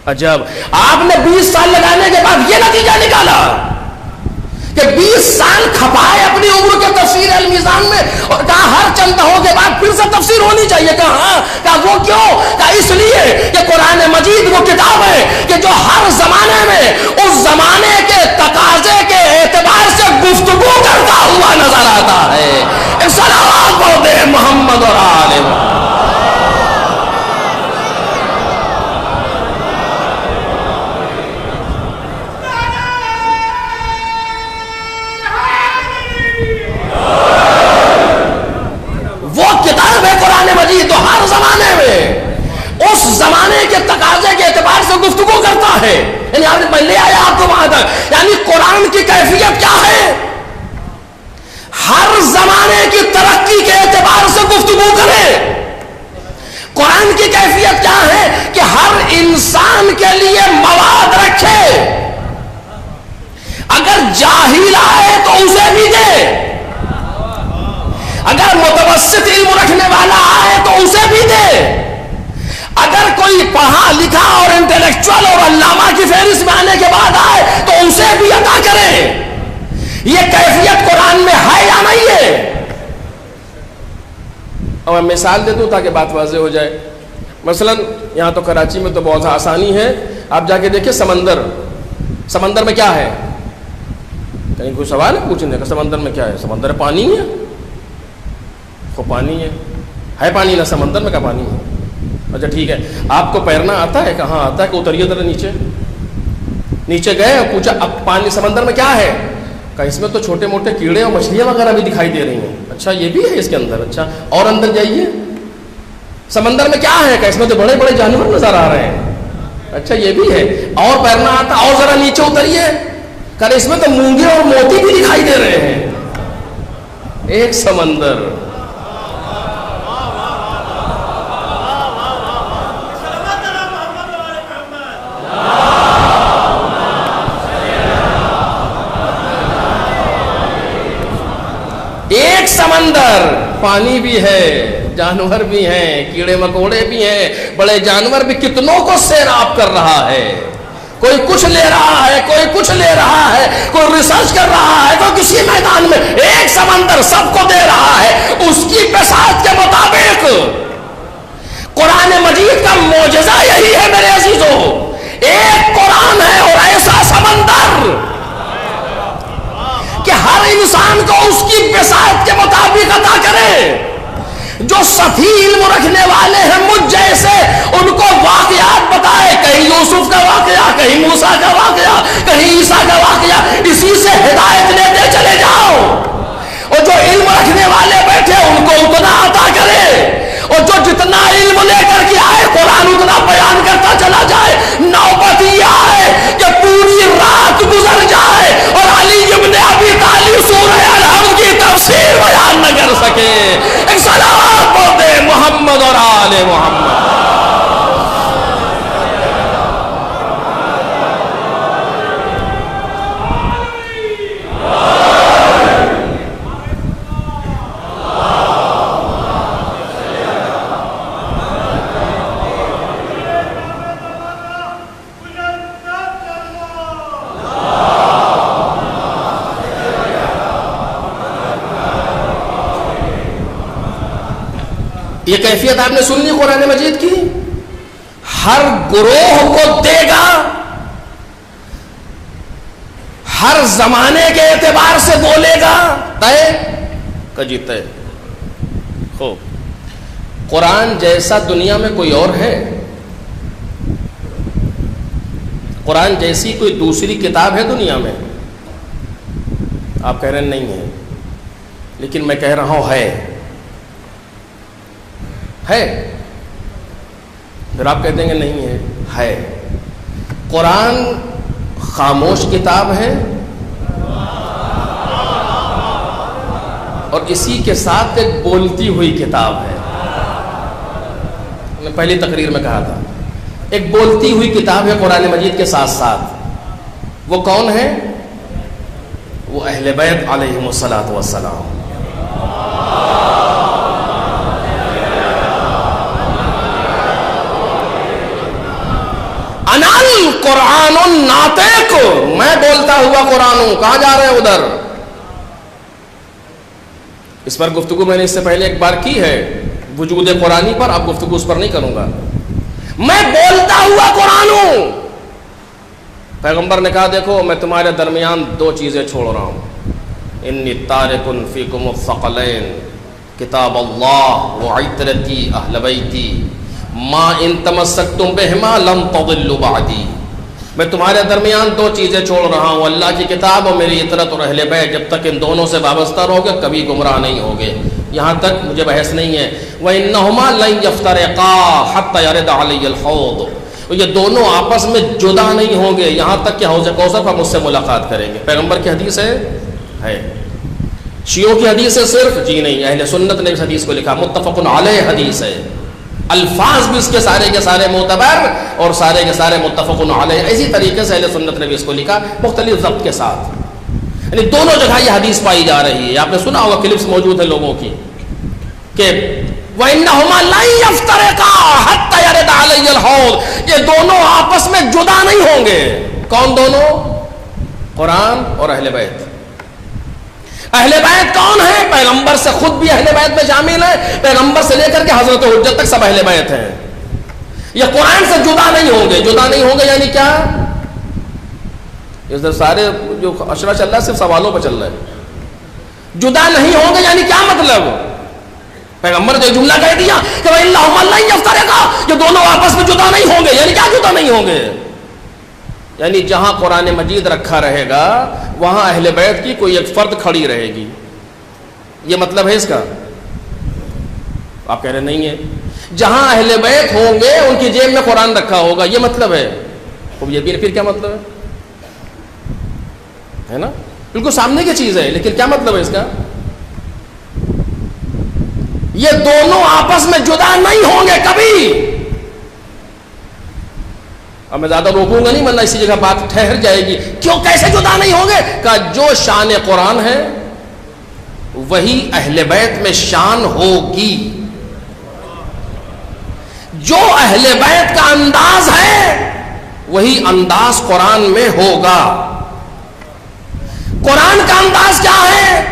عجب. آپ نے 20 سال لگانے کے بعد یہ نتیجہ نکالا کہ 20 سال کھپائے اپنی عمر کے تفسیر المیزان میں اور کہا ہر چند دہوں کے بعد پھر سے تفسیر ہونی چاہیے. کہا وہ کیوں؟ کہا اس لیے کہ قرآن مجید وہ کتاب ہے کہ جو ہر زمانے میں اس زمانے کے تقاضے کے اعتبار سے گفتگو کرتا ہوا نظر آتا ہے. ایک صلوات پڑھ دے محمد اور آل محمد. تو ہر زمانے میں اس زمانے کے تقاضے کے اعتبار سے گفتگو کرتا ہے. یعنی آپ نے پہلے آیا آپ کو وہاں تک، یعنی قرآن کی کیفیت کیا ہے؟ ہر زمانے کی ترقی کے اعتبار سے گفتگو کرے. قرآن کی کیفیت کیا ہے؟ کہ ہر انسان کے لیے مواد رکھے. اگر جاہل آئے تو اسے بھی دے، اگر متوسط علم رکھنے والا آئے تو اسے بھی دے، اگر کوئی پڑھا لکھا اور انٹلیکچوئل اور علامہ کی فہرست میں آنے کے بعد آئے تو اسے بھی عطا کرے. یہ کیفیت قرآن میں ہے یا نہیں ہے؟ اور میں مثال دے دوں تاکہ بات واضح ہو جائے. مثلا یہاں تو کراچی میں تو بہت آسانی ہے، آپ جا کے دیکھیں سمندر میں کیا ہے؟ کہیں کوئی سوال ہے پوچھنے کا؟ سمندر میں کیا ہے؟ سمندر پانی ہے، وہ پانی ہے پانی نہ سمندر میں کا پانی ہے. اچھا ٹھیک ہے، آپ کو تیرنا آتا ہے؟ کہاں آتا ہے؟ کہ اتریے ذرا نیچے گئے اور پوچھا اب پانی سمندر میں کیا ہے؟ کہ اس میں تو چھوٹے موٹے کیڑے اور مچھلیاں وغیرہ بھی دکھائی دے رہی ہیں. اچھا یہ بھی ہے اس کے اندر؟ اچھا اور اندر جائیے، سمندر میں کیا ہے؟ کہ اس میں تو بڑے بڑے جانور نظر آ رہے ہیں. اچھا یہ بھی ہے. اور تیرنا آتا؟ اور ذرا نیچے اتریے، کہ اس میں تو مونگے اور موتی بھی دکھائی دے رہے ہیں. ایک سمندر. ایک سمندر، پانی بھی ہے، جانور بھی ہیں، کیڑے مکوڑے بھی ہیں، بڑے جانور بھی. کتنوں کو سیراب کر رہا ہے. کوئی کچھ لے رہا ہے، کوئی کچھ لے رہا ہے، کوئی ریسرچ کر رہا ہے، کوئی کسی میدان میں. ایک سمندر سب کو دے رہا ہے اس کی بساط کے مطابق. قرآن مجید کا معجزہ یہی ہے میرے عزیزوں. ایک قرآن ہے اور ایسا سمندر کہ ہر انسان کو اس کی بساط کے مطابق عطا کرے. جو سفی علم رکھنے والے ہیں مجھ جیسے ان کو واقعات بتائے، کہیں یوسف کا واقعہ، کہیں موسیٰ کا واقعہ، کہیں عیسیٰ کا واقعہ، اسی سے ہدایت لیتے چلے جاؤ. اور جو علم رکھنے والے بیٹھے ان کو اتنا عطا کرے، اور جو جتنا علم لے کر کے آئے قرآن اتنا بیان کرتا چلا جائے. نوبت یہ آئے کہ پوری رات گزر جائے اور علی ابن ابی طالب سورہ الحمد کی تفسیر بیان نہ کر سکے. ایک صلوات پڑھتے محمد اور آل محمد. یہ کیفیت آپ نے سن لی قرآن مجید کی. ہر گروہ کو دے گا، ہر زمانے کے اعتبار سے بولے گا. طے کجی طے. خوب قرآن جیسا دنیا میں کوئی اور ہے؟ قرآن جیسی کوئی دوسری کتاب ہے دنیا میں؟ آپ کہہ رہے ہیں نہیں ہے، لیکن میں کہہ رہا ہوں ہے. پھر آپ کہتے ہیں کہ نہیں ہے. قرآن خاموش کتاب ہے اور اسی کے ساتھ ایک بولتی ہوئی کتاب ہے. میں پہلی تقریر میں کہا تھا ایک بولتی ہوئی کتاب ہے قرآن مجید کے ساتھ ساتھ. وہ کون ہے؟ وہ اہل بیت علیہم الصلاۃ والسلام. قرآن الناطق، میں بولتا ہوا قرآن ہوں. کہاں جا رہے ہیں؟ ادھر. اس پر گفتگو میں نے اس سے پہلے ایک بار کی ہے وجود قرآنی پر. اب گفتگو اس پر نہیں کروں گا. میں بولتا ہوا قرآن ہوں. پیغمبر نے کہا دیکھو میں تمہارے درمیان دو چیزیں چھوڑ رہا ہوں. انی تارک فیکم الثقلین کتاب اللہ وعترتی اہل بیتی ما ان تمسکتم بہما لن تضلوا بعدی. میں تمہارے درمیان دو چیزیں چھوڑ رہا ہوں، اللہ کی کتاب اور میری عطرت اور اہل بیت. جب تک ان دونوں سے وابستہ رہو گے کبھی گمراہ نہیں ہوگے. یہاں تک مجھے بحث نہیں ہے. وَإِنَّهُمَا لَن يَفْتَرِقَا حَتَّى يَرِدَ عَلَيَّ الْحَوْضُ. یہ دونوں آپس میں جدا نہیں ہوں گے یہاں تک کہ حوض کوثر پر مجھ سے ملاقات کریں گے. پیغمبر کی حدیث ہے. شیعوں کی حدیث ہے صرف؟ جی نہیں، اہل سنت نے اس حدیث کو لکھا. متفق علیہ حدیث ہے. الفاظ بھی اس کے سارے معتبر اور سارے کے سارے متفق علیہ. اسی طریقے سے اہل سنت نے بھی اس کو لکھا مختلف ضبط کے ساتھ. یعنی دونوں جگہ یہ حدیث پائی جا رہی ہے. آپ نے سنا ہوگا کلپس موجود ہیں لوگوں کی کہ وَإِنَّهُمَا لَن يَفْتَرِقَا حَتَّى يَرِدَ عَلَيَّ الْحَوْضُ. یہ دونوں آپس میں جدا نہیں ہوں گے. کون دونوں؟ قرآن اور اہل بیت. اہل بیت کون ہے؟ پیغمبر سے خود بھی اہل بیت میں شامل ہے، پیغمبر سے لے کر کے حضرت حجت تک سب اہل بیت ہیں. یہ قرآن سے جدا نہیں ہوں گے. جدا نہیں ہوں گے یعنی کیا؟ اس سارے جو اشرا چل رہا ہے صرف سوالوں پہ چل رہا ہے. جدا نہیں ہوں گے یعنی کیا مطلب؟ پیغمبر نے جملہ کہہ دیا کہ اللہم لن یفترقا، یہ دونوں آپس میں جدا نہیں ہوں گے. یعنی کیا جدا نہیں ہوں گے؟ یعنی جہاں قرآن مجید رکھا رہے گا وہاں اہل بیت کی کوئی ایک فرد کھڑی رہے گی. یہ مطلب ہے اس کا؟ آپ کہہ رہے نہیں ہے. جہاں اہل بیت ہوں گے ان کی جیب میں قرآن رکھا ہوگا، یہ مطلب ہے. یہ پھر کیا مطلب ہے نا؟ بالکل سامنے کی چیز ہے، لیکن کیا مطلب ہے اس کا؟ یہ دونوں آپس میں جدا نہیں ہوں گے کبھی. اب میں زیادہ روکوں گا نہیں ورنہ اسی جگہ بات ٹھہر جائے گی. کیوں کیسے جدا نہیں ہوں گے؟ کہ جو شان قرآن ہے وہی اہل بیت میں شان ہوگی. جو اہل بیت کا انداز ہے وہی انداز قرآن میں ہوگا. قرآن کا انداز کیا ہے؟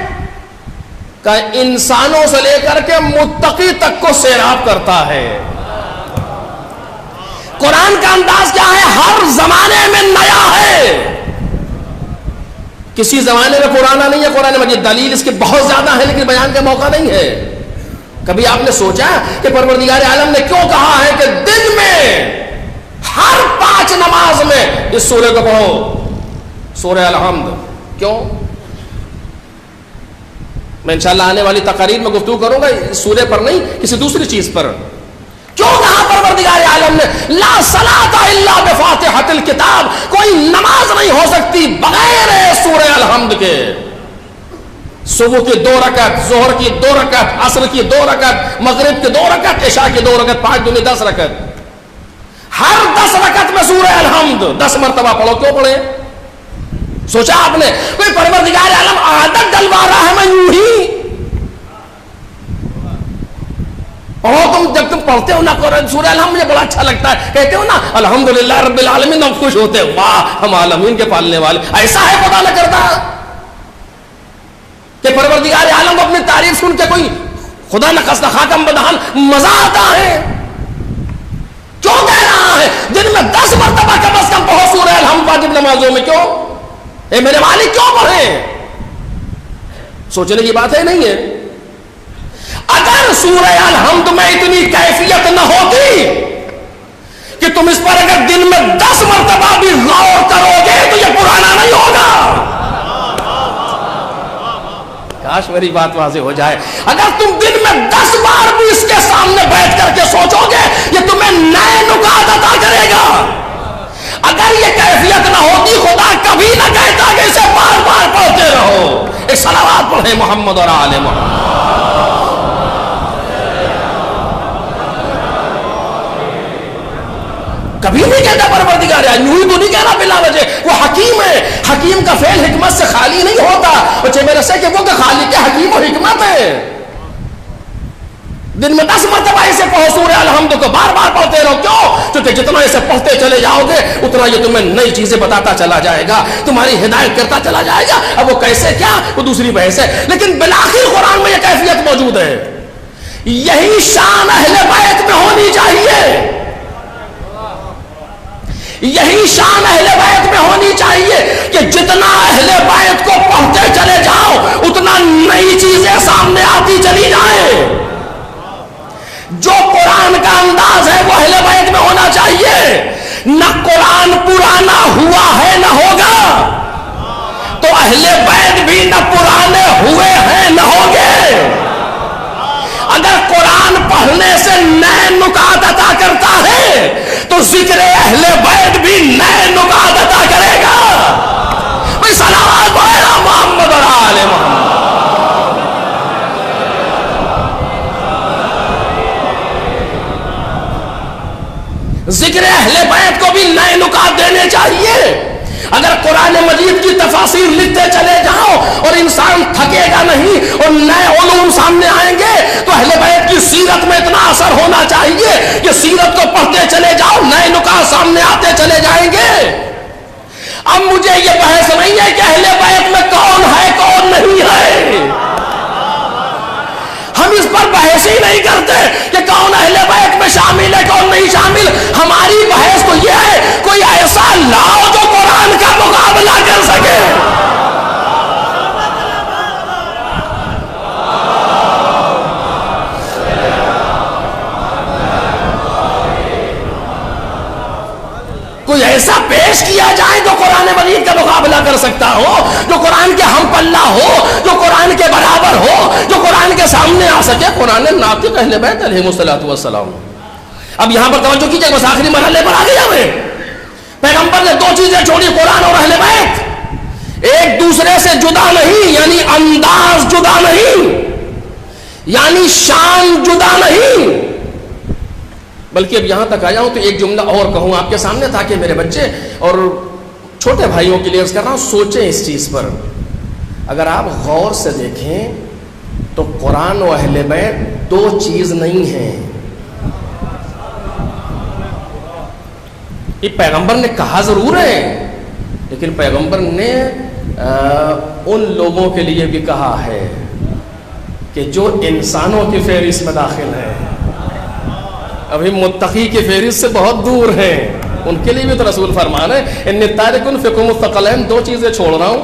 کہ انسانوں سے لے کر کے متقی تک کو سیراب کرتا ہے. قرآن کا انداز کیا ہے؟ ہر زمانے میں نیا ہے. کسی زمانے میں پرانا نہیں ہے قرآن مجید. دلیل اس کی بہت زیادہ ہے لیکن بیان کا موقع نہیں ہے. کبھی آپ نے سوچا کہ پروردگار عالم نے کیوں کہا ہے کہ دن میں ہر 5 نماز میں اس سورہ کو پڑھو، سورہ الحمد؟ کیوں؟ میں انشاءاللہ آنے والی تقاریر میں گفتگو کروں گا اس سورہ پر نہیں، کسی دوسری چیز پر. کیوں کہا پروردگار عالم نے لا صلاۃ الا بفاتحۃ الکتاب؟ کوئی نماز نہیں ہو سکتی بغیر سورہ الحمد کے. صبح کی 2 رکعت، ظہر کی 2 رکعت، عصر کی 2 رکعت، مغرب کی 2 رکعت، عشاء کی 2 رکعت، 5 دونوں 10 رکعت. ہر 10 رکعت میں سورہ الحمد 10 مرتبہ پڑھو. کیوں پڑھے؟ سوچا آپ نے کوئی پروردگار عالم عادت ڈلوا رہا ہے میں یوں ہی پڑھو؟ جب تم پڑھتے ہو نا سورہ الحمد مجھے بڑا اچھا لگتا ہے، کہتے ہو نا الحمدللہ رب العالمین، ہم خوش ہوتے ہیں، واہ ہم عالمین کے پالنے والے. ایسا ہے خدا نہ کرتا کہ پروردگار عالم کو اپنی تعریف سن کے کوئی خدا نخواستہ خاکم بدہان مزہ آتا ہے. کیوں کہہ رہا ہے دن میں 10 مرتبہ کم از کم پڑھو سورہ الحمد واجب نمازوں میں؟ کیوں؟ اے میرے مالک کیوں پڑھیں؟ سوچنے کی بات ہے نہیں ہے. اگر سورہ الحمد میں اتنی کیفیت نہ ہوتی کہ تم اس پر اگر دن میں 10 مرتبہ بھی غور کرو گے تو یہ پرانا نہیں ہوگا. کاش میری بات واضح ہو جائے. اگر تم دن میں 10 بار بھی اس کے سامنے بیٹھ کر کے سوچو گے یہ تمہیں نئے نکات عطا کرے گا. اگر یہ کیفیت نہ ہوتی خدا کبھی نہ کہتا کہ اسے بار بار پڑھتے رہو. ایک صلوات پڑھیں محمد اور آل محمد. کبھی نہیں کہتا پروردگار یوں ہی تو نہیں کہنا بلا وجہ. وہ حکیم ہے، حکیم کا فعل حکمت سے خالی نہیں ہوتا. بچے میرے سے کہ وہ کہ خالق حکیم و حکمت ہے. دن میں 10 مرتبہ اسے پڑھو سورہ الحمد کو، بار بار پڑھتے رہو. کیوں؟ کیونکہ جتنا اسے پڑھتے چلے جاؤ گے اتنا یہ تمہیں نئی چیزیں بتاتا چلا جائے گا، تمہاری ہدایت کرتا چلا جائے گا. اب وہ کیسے کیا وہ دوسری بحث ہے، لیکن بالآخر قرآن میں یہ کیفیت موجود ہے. یہی شان اہل بیت میں ہونی چاہیے، یہی شان اہل بیت میں ہونی چاہیے کہ جتنا اہل بیت کو پڑھتے چلے جاؤ اتنا نئی چیزیں سامنے آتی چلی جائیں. جو قرآن کا انداز ہے وہ اہل بیت میں ہونا چاہیے. نہ قرآن پرانا ہوا ہے نہ ہوگا تو اہل بیت بھی نہ پرانے ہوئے ہیں نہ ہوگے. اگر قرآن پڑھنے سے نئے نکات عطا کرتا ہے تو ذکر اہل بیت بھی نئے نکات عطا کرے گا. بھائی صلوات پڑھنا محمد اور آل محمد. ذکر اہل بیت کو بھی نئے نکات دینے چاہیے. اگر قرآن مجید کی تفاسیر لکھتے چلے جاؤ اور انسان تھکے گا نہیں اور نئے علوم سامنے آئیں گے تو اہل بیت کی سیرت میں اتنا اثر ہونا چاہیے کہ سیرت کو پڑھتے چلے جاؤ نئے نکات سامنے آتے چلے جائیں گے. اب مجھے یہ بحث نہیں ہے کہ اہل بیت میں کون ہے کون نہیں ہے، ہم اس پر بحث ہی نہیں کرتے کہ کون اہل بیت میں شامل ہے کون نہیں شامل. ہماری بحث تو یہ ہے کوئی ایسا لاؤ جو قرآن کا مقابلہ کر سکے. کوئی ایسا پیش کیا جائے جو قرآن مجید کا مقابلہ کر سکتا ہو، جو قرآن کے ہم پلہ ہو، جو قرآن کے برابر ہو، جو قرآن کے سامنے آ سکے. قرآن ناطق اہل بیت علیہم الصلوۃ والسلام. اب یہاں پر توجہ کیجئے، بس آخری مرحلے پر آ گیا میں. پیغمبر نے 2 چیزیں چھوڑی، قرآن اور اہل بیت. ایک دوسرے سے جدا نہیں، یعنی انداز جدا نہیں، یعنی شان جدا نہیں. بلکہ اب یہاں تک آیا ہوں تو ایک جملہ اور کہوں آپ کے سامنے تاکہ میرے بچے اور چھوٹے بھائیوں کے لیے عرض کر رہا ہوں سوچیں اس چیز پر. اگر آپ غور سے دیکھیں تو قرآن و اہل بیت 2 چیز نہیں ہیں. یہ پیغمبر نے کہا ضرور ہے لیکن پیغمبر نے ان لوگوں کے لیے بھی کہا ہے کہ جو انسانوں کی فہرست میں داخل ہے. ابھی متقی کی فہرست سے بہت دور ہیں، ان کے لیے بھی تو رسول فرمان ہے انی تارک فیکم الثقلین. 2 چیزیں چھوڑ رہا ہوں،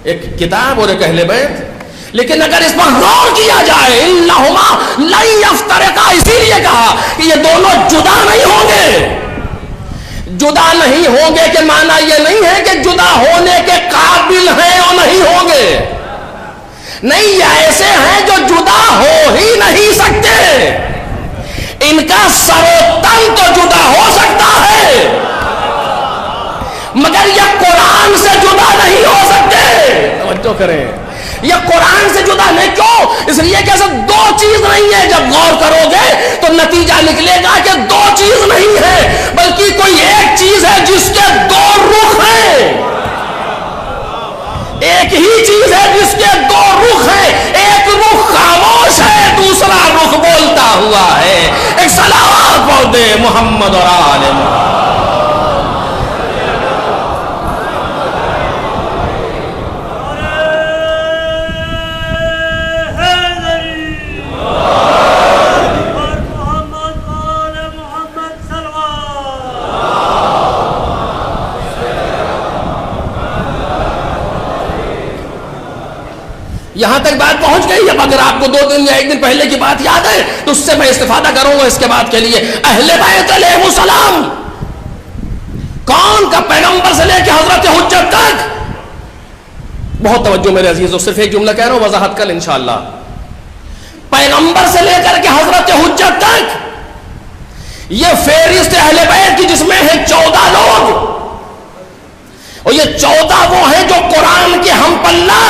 ایک کتاب اور ایک اہل بیت. لیکن اگر اس پر غور کیا جائے انہما لن یفترقا، اسی لیے کہا کہ یہ دونوں جدا نہیں ہوں گے. جدا نہیں ہوں گے کہ معنی یہ نہیں ہے کہ جدا ہونے کے قابل ہیں اور نہیں ہوں گے. نہیں، یہ ایسے ہیں جو جدا ہو ہی نہیں سکتے. ان کا سر و تن تو جدا ہو سکتا ہے مگر یہ قرآن سے جدا نہیں ہو سکتے. توجہ کریں، یہ قرآن سے جدا نہیں. کیوں؟ اس لیے کہ ایسا دو چیز نہیں ہے. جب غور کرو گے تو نتیجہ نکلے گا کہ دو چیز نہیں ہے بلکہ کوئی ایک چیز ہے جس کے دو رخ ہیں. ایک ہی چیز ہے جس کے دو رخ ہیں. ایک رخ خاموش ہے، دوسرا رخ بولتا ہوا ہے. ایک صلوات پڑھ دے محمد اور آل محمد. یہاں تک بات پہنچ گئی. اب اگر آپ کو 2 دن یا 1 دن پہلے کی بات یاد ہے تو اس سے میں استفادہ کروں گا اس کے بعد کے لیے. اہل بیت علیہ السلام کون کا؟ پیغمبر سے لے کے حضرت حجت تک. بہت توجہ میرے عزیزو، صرف ایک جملہ کہہ رہا ہوں، وضاحت کل انشاءاللہ. پیغمبر سے لے کر کے حضرت حجت تک یہ فہرست اہل بیت کی، جس میں ہیں 14 لوگ، اور یہ 14 وہ ہیں جو قرآن کے ہم پلہ،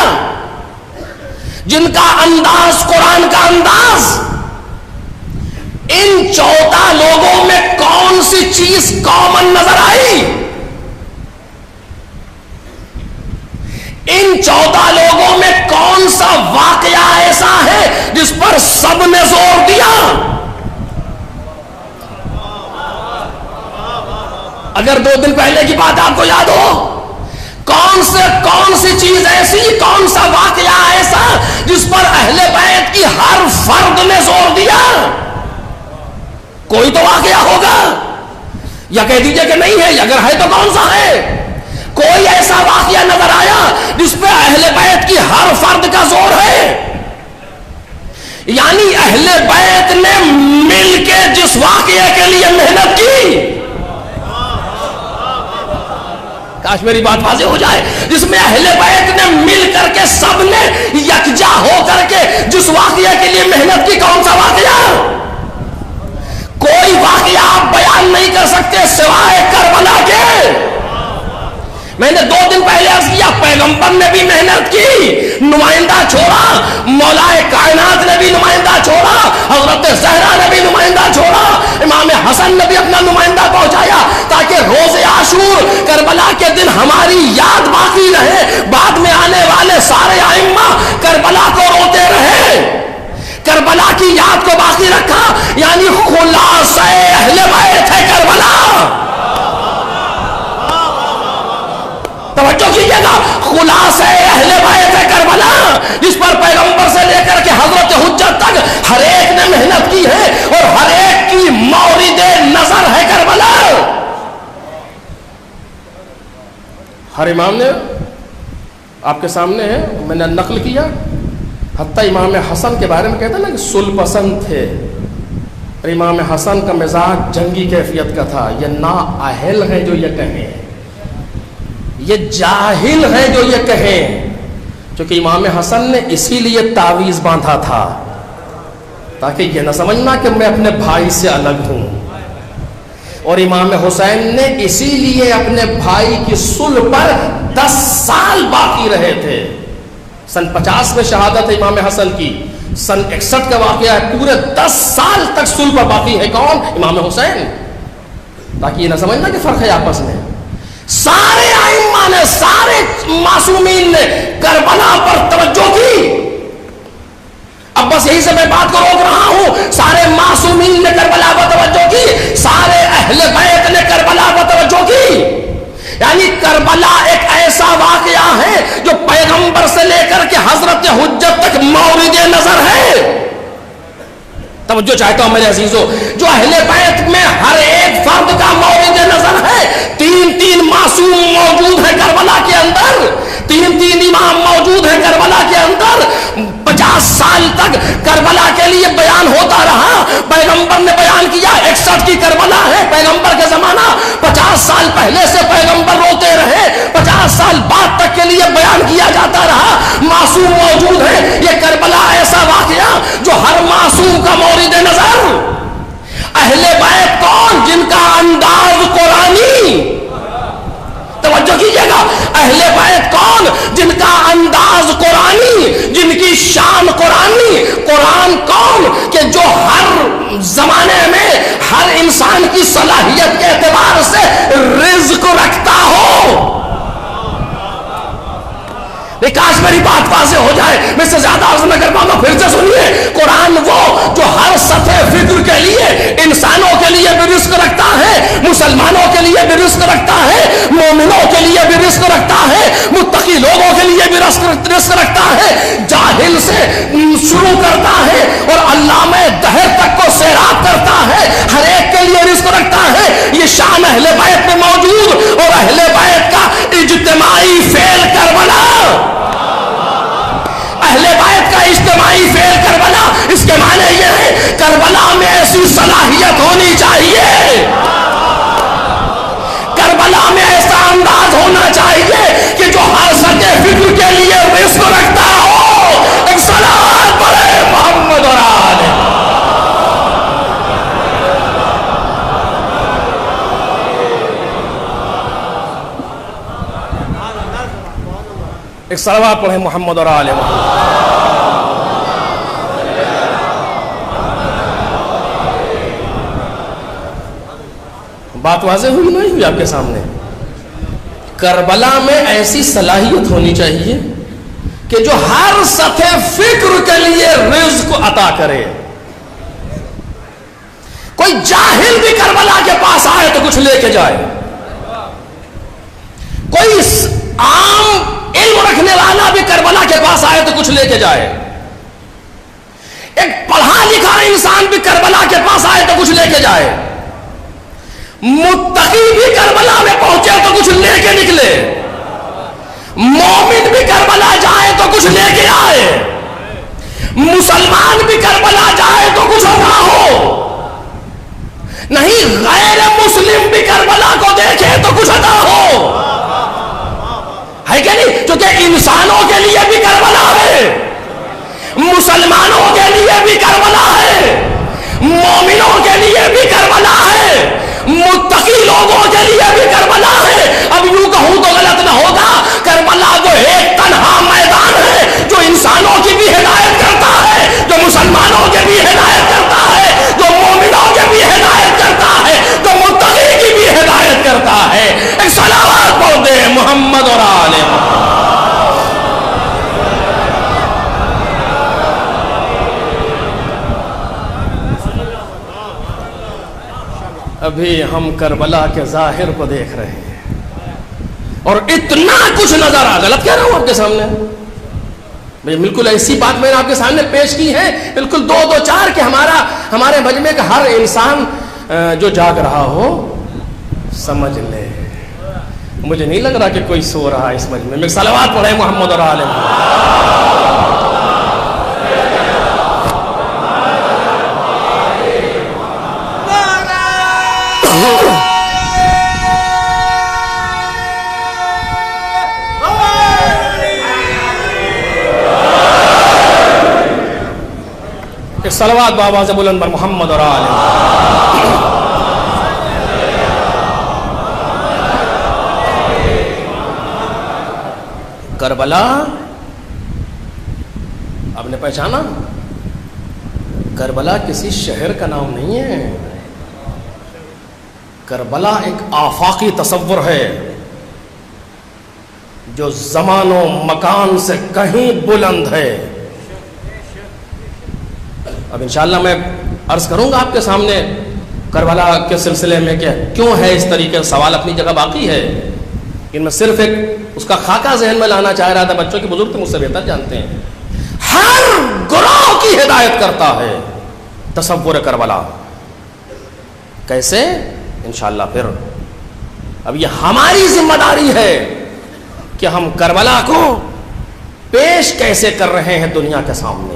جن کا انداز قرآن کا انداز. ان 14 لوگوں میں کون سی چیز کامن نظر آئی؟ ان 14 لوگوں میں کون سا واقعہ ایسا ہے جس پر سب نے زور دیا؟ اگر 2 دن پہلے کی بات آپ کو یاد ہو، کون سی چیز ایسی، کون سا واقعہ ایسا جس پر اہل بیت کی ہر فرد نے زور دیا؟ کوئی تو واقعہ ہوگا، یا کہہ دیجئے کہ نہیں ہے، اگر ہے تو کون سا ہے؟ کوئی ایسا واقعہ نظر آیا جس پہ اہل بیت کی ہر فرد کا زور ہے؟ یعنی اہل بیت نے مل کے جس واقعے کے لیے محنت کی، کاش میری بات واضح ہو جائے، جس میں اہل بیت نے مل کر کے سب نے یکجا ہو کر کے جس واقعے کے لیے محنت کی، کون سا واقعہ؟ کوئی واقعہ آپ بیان نہیں کر سکتے سوائے کربلا کے. میں نے 2 دن پہلے عرض کیا، پیغمبر نے بھی محنت کی، نمائندہ چھوڑا، مولا کائنات نے بھی نمائندہ چھوڑا، حضرت زہرا نے بھی نمائندہ چھوڑا، امام حسن نے بھی اپنا نمائندہ پہنچایا، تاکہ روز عاشور کربلا کے دن ہماری یاد باقی رہے. بعد میں آنے والے سارے ائمہ کربلا کو روتے رہے، کربلا کی یاد کو باقی رکھا. یعنی خلاصہ اہل بیت ہے کربلا. توجہ کیجیے گا، خلاصہ اہل بیت ہے کربلا، جس پر پیغمبر سے لے کر کے حضرت حجت تک ہر ایک نے محنت کی ہے، اور ہر ایک کی مورد نظر ہے کربلا. ہر امام نے آپ کے سامنے ہے، میں نے نقل کیا، حتیٰ امام حسن کے بارے میں کہتا نا کہ صلح پسند تھے. امام حسن کا مزاج جنگی کیفیت کا تھا. یہ نااہل ہیں جو یہ کہیں، یہ جاہل ہیں جو یہ کہیں. چونکہ امام حسن نے اسی لیے تعویذ باندھا تھا تاکہ یہ نہ سمجھنا کہ میں اپنے بھائی سے الگ ہوں. اور امام حسین نے اسی لیے اپنے بھائی کی صلح پر 10 سال باقی رہے تھے. سن 50 میں شہادت ہے امام حسن کی، سن 61 کا واقعہ ہے، پورے 10 سال تک صلح پر باقی ہے. کون؟ امام حسین. تاکہ یہ نہ سمجھنا کہ فرق ہے آپس میں. سارے ائمہ نے، سارے معصومین نے کربلا پر توجہ کی. اب بس یہی سے میں بات کو روک رہا ہوں. سارے معصومین نے کربلا پر توجہ کی، سارے اہل بیت نے کربلا پر توجہ کی. یعنی کربلا ایک ایسا واقعہ ہے جو پیغمبر سے لے کر کے حضرت حجت تک مورد نظر ہے. توجہ چاہتا ہوں میرے عزیزو، جو اہل بیت میں ہر ایک فرد کا مورد نظر ہے. 3 معصوم موجود ہیں کربلا کے اندر، 3 امام موجود ہیں کربلا کے اندر. تک کربلا کے لیے بیان ہوتا رہا. پیغمبر نے بیان کیا 61 کی کربلا ہے پیغمبر کا زمانہ. 50 سال پہلے سے پیغمبر روتے رہے, 50 سال بعد تک کے لیے بیان کیا جاتا رہا. معصوم موجود ہے. یہ کربلا ایسا واقعہ جو ہر معصوم کا مورد نظر. اہل بیت کون؟ جن کا انداز قرآنی. توجہ کیجئے گا, اہل بیت کون؟ جن کا انداز قرآنی, جن کی شان قرآنی. قرآن کون؟ کہ جو ہر زمانے میں ہر انسان کی صلاحیت کے اعتبار سے رزق رکھتا ہو. کاش میری بات واضح ہو جائے, میں سے زیادہ عرض نہ کر پاؤں گا. پھر سے سنیے, قرآن وہ جو ہر سطح فکر کے لیے انسانوں کے لیے بھی رزق رکھتا ہے, مسلمانوں کے لیے بھی رزق رکھتا ہے, مومنوں کے لیے بھی رزق رکھتا ہے, متقی لوگوں کے لیے بھی رزق رکھتا ہے. جاہل سے شروع کرتا ہے اور علامہ دہر تک کو سیراب کرتا ہے, ہر ایک کے لیے رزق رکھتا ہے. یہ شان اہل بیت میں موجود, اور اہل بیت کا اجتماعی فعل کربلا. اہل بیت کا اجتماعی فعل کربلا, اس کے معنی یہ ہے کربلا میں ایسی صلاحیت ہونی چاہیے, کربلا میں ایسا انداز ہونا چاہیے کہ جو ہر سطح فکر کے لیے رزق رکھتا ہو. ایک صلوات پڑھے محمد اور آل. ایک صلوات پڑھے محمد اور آل محمد. بات واضح ہوئی نہیں ہوئی آپ کے سامنے؟ کربلا میں ایسی صلاحیت ہونی چاہیے کہ جو ہر سطح فکر کے لیے رزق عطا کرے. کوئی جاہل بھی کربلا کے پاس آئے تو کچھ لے کے جائے, کوئی عام علم رکھنے والا بھی کربلا کے پاس آئے تو کچھ لے کے جائے, ایک پڑھا لکھا انسان بھی کربلا کے پاس آئے تو کچھ لے کے جائے, متقی بھی کربلا میں پہنچے تو کچھ لے کے نکلے, مومن بھی کربلا جائے تو کچھ لے کے آئے, مسلمان بھی کربلا جائے تو کچھ نہ ہو. نہیں, غیر مسلم بھی کربلا کو دیکھے تو کچھ عطا ہو, ہے کہ نہیں؟ کیونکہ انسانوں کے لیے بھی کربلا ہے, مسلمانوں کے لیے بھی کربلا ہے, مومنوں کے لیے بھی کربلا ہے, متقی لوگوں کے لیے بھی کربلا ہے. اب یوں کہوں تو غلط نہ ہوگا, کربلا وہ ایک تنہا میدان ہے جو انسانوں کی بھی ہدایت کرتا ہے, جو مسلمانوں کے بھی ہدایت کرتا ہے, جو مومنوں کے بھی ہدایت کرتا ہے, جو متقی کی بھی ہدایت کرتا ہے. ایک صلوات پڑھ دے محمد اور آل محمد. ابھی ہم کربلا کے ظاہر کو دیکھ رہے ہیں اور اتنا کچھ نظر آ. غلط کہہ رہا ہوں آپ کے سامنے؟ بالکل ایسی بات میں نے آپ کے سامنے پیش کی ہے, بالکل دو دو چار کہ ہمارے مجمع کا ہر انسان جو جاگ رہا ہو سمجھ لے. مجھے نہیں لگ رہا کہ کوئی سو رہا ہے اس مجمع میں. صلوات پڑھے محمد اور آل محمد. صلوات بآواز بلند بر محمد اور آل محمد. کربلا آپ نے پہچانا, کربلا کسی شہر کا نام نہیں ہے. کربلا ایک آفاقی تصور ہے جو زمان و مکان سے کہیں بلند ہے. اب انشاءاللہ میں عرض کروں گا آپ کے سامنے کربلا کے سلسلے میں کہ کیوں ہے اس طریقے. سوال اپنی جگہ باقی ہے, ان میں صرف ایک اس کا خاکہ ذہن میں لانا چاہ رہا تھا. بچوں کے بزرگ تو مجھ سے بہتر جانتے ہیں. ہر گروہ کی ہدایت کرتا ہے تصور کربلا. کیسے؟ انشاءاللہ پھر اب یہ ہماری ذمہ داری ہے کہ ہم کربلا کو پیش کیسے کر رہے ہیں دنیا کے سامنے.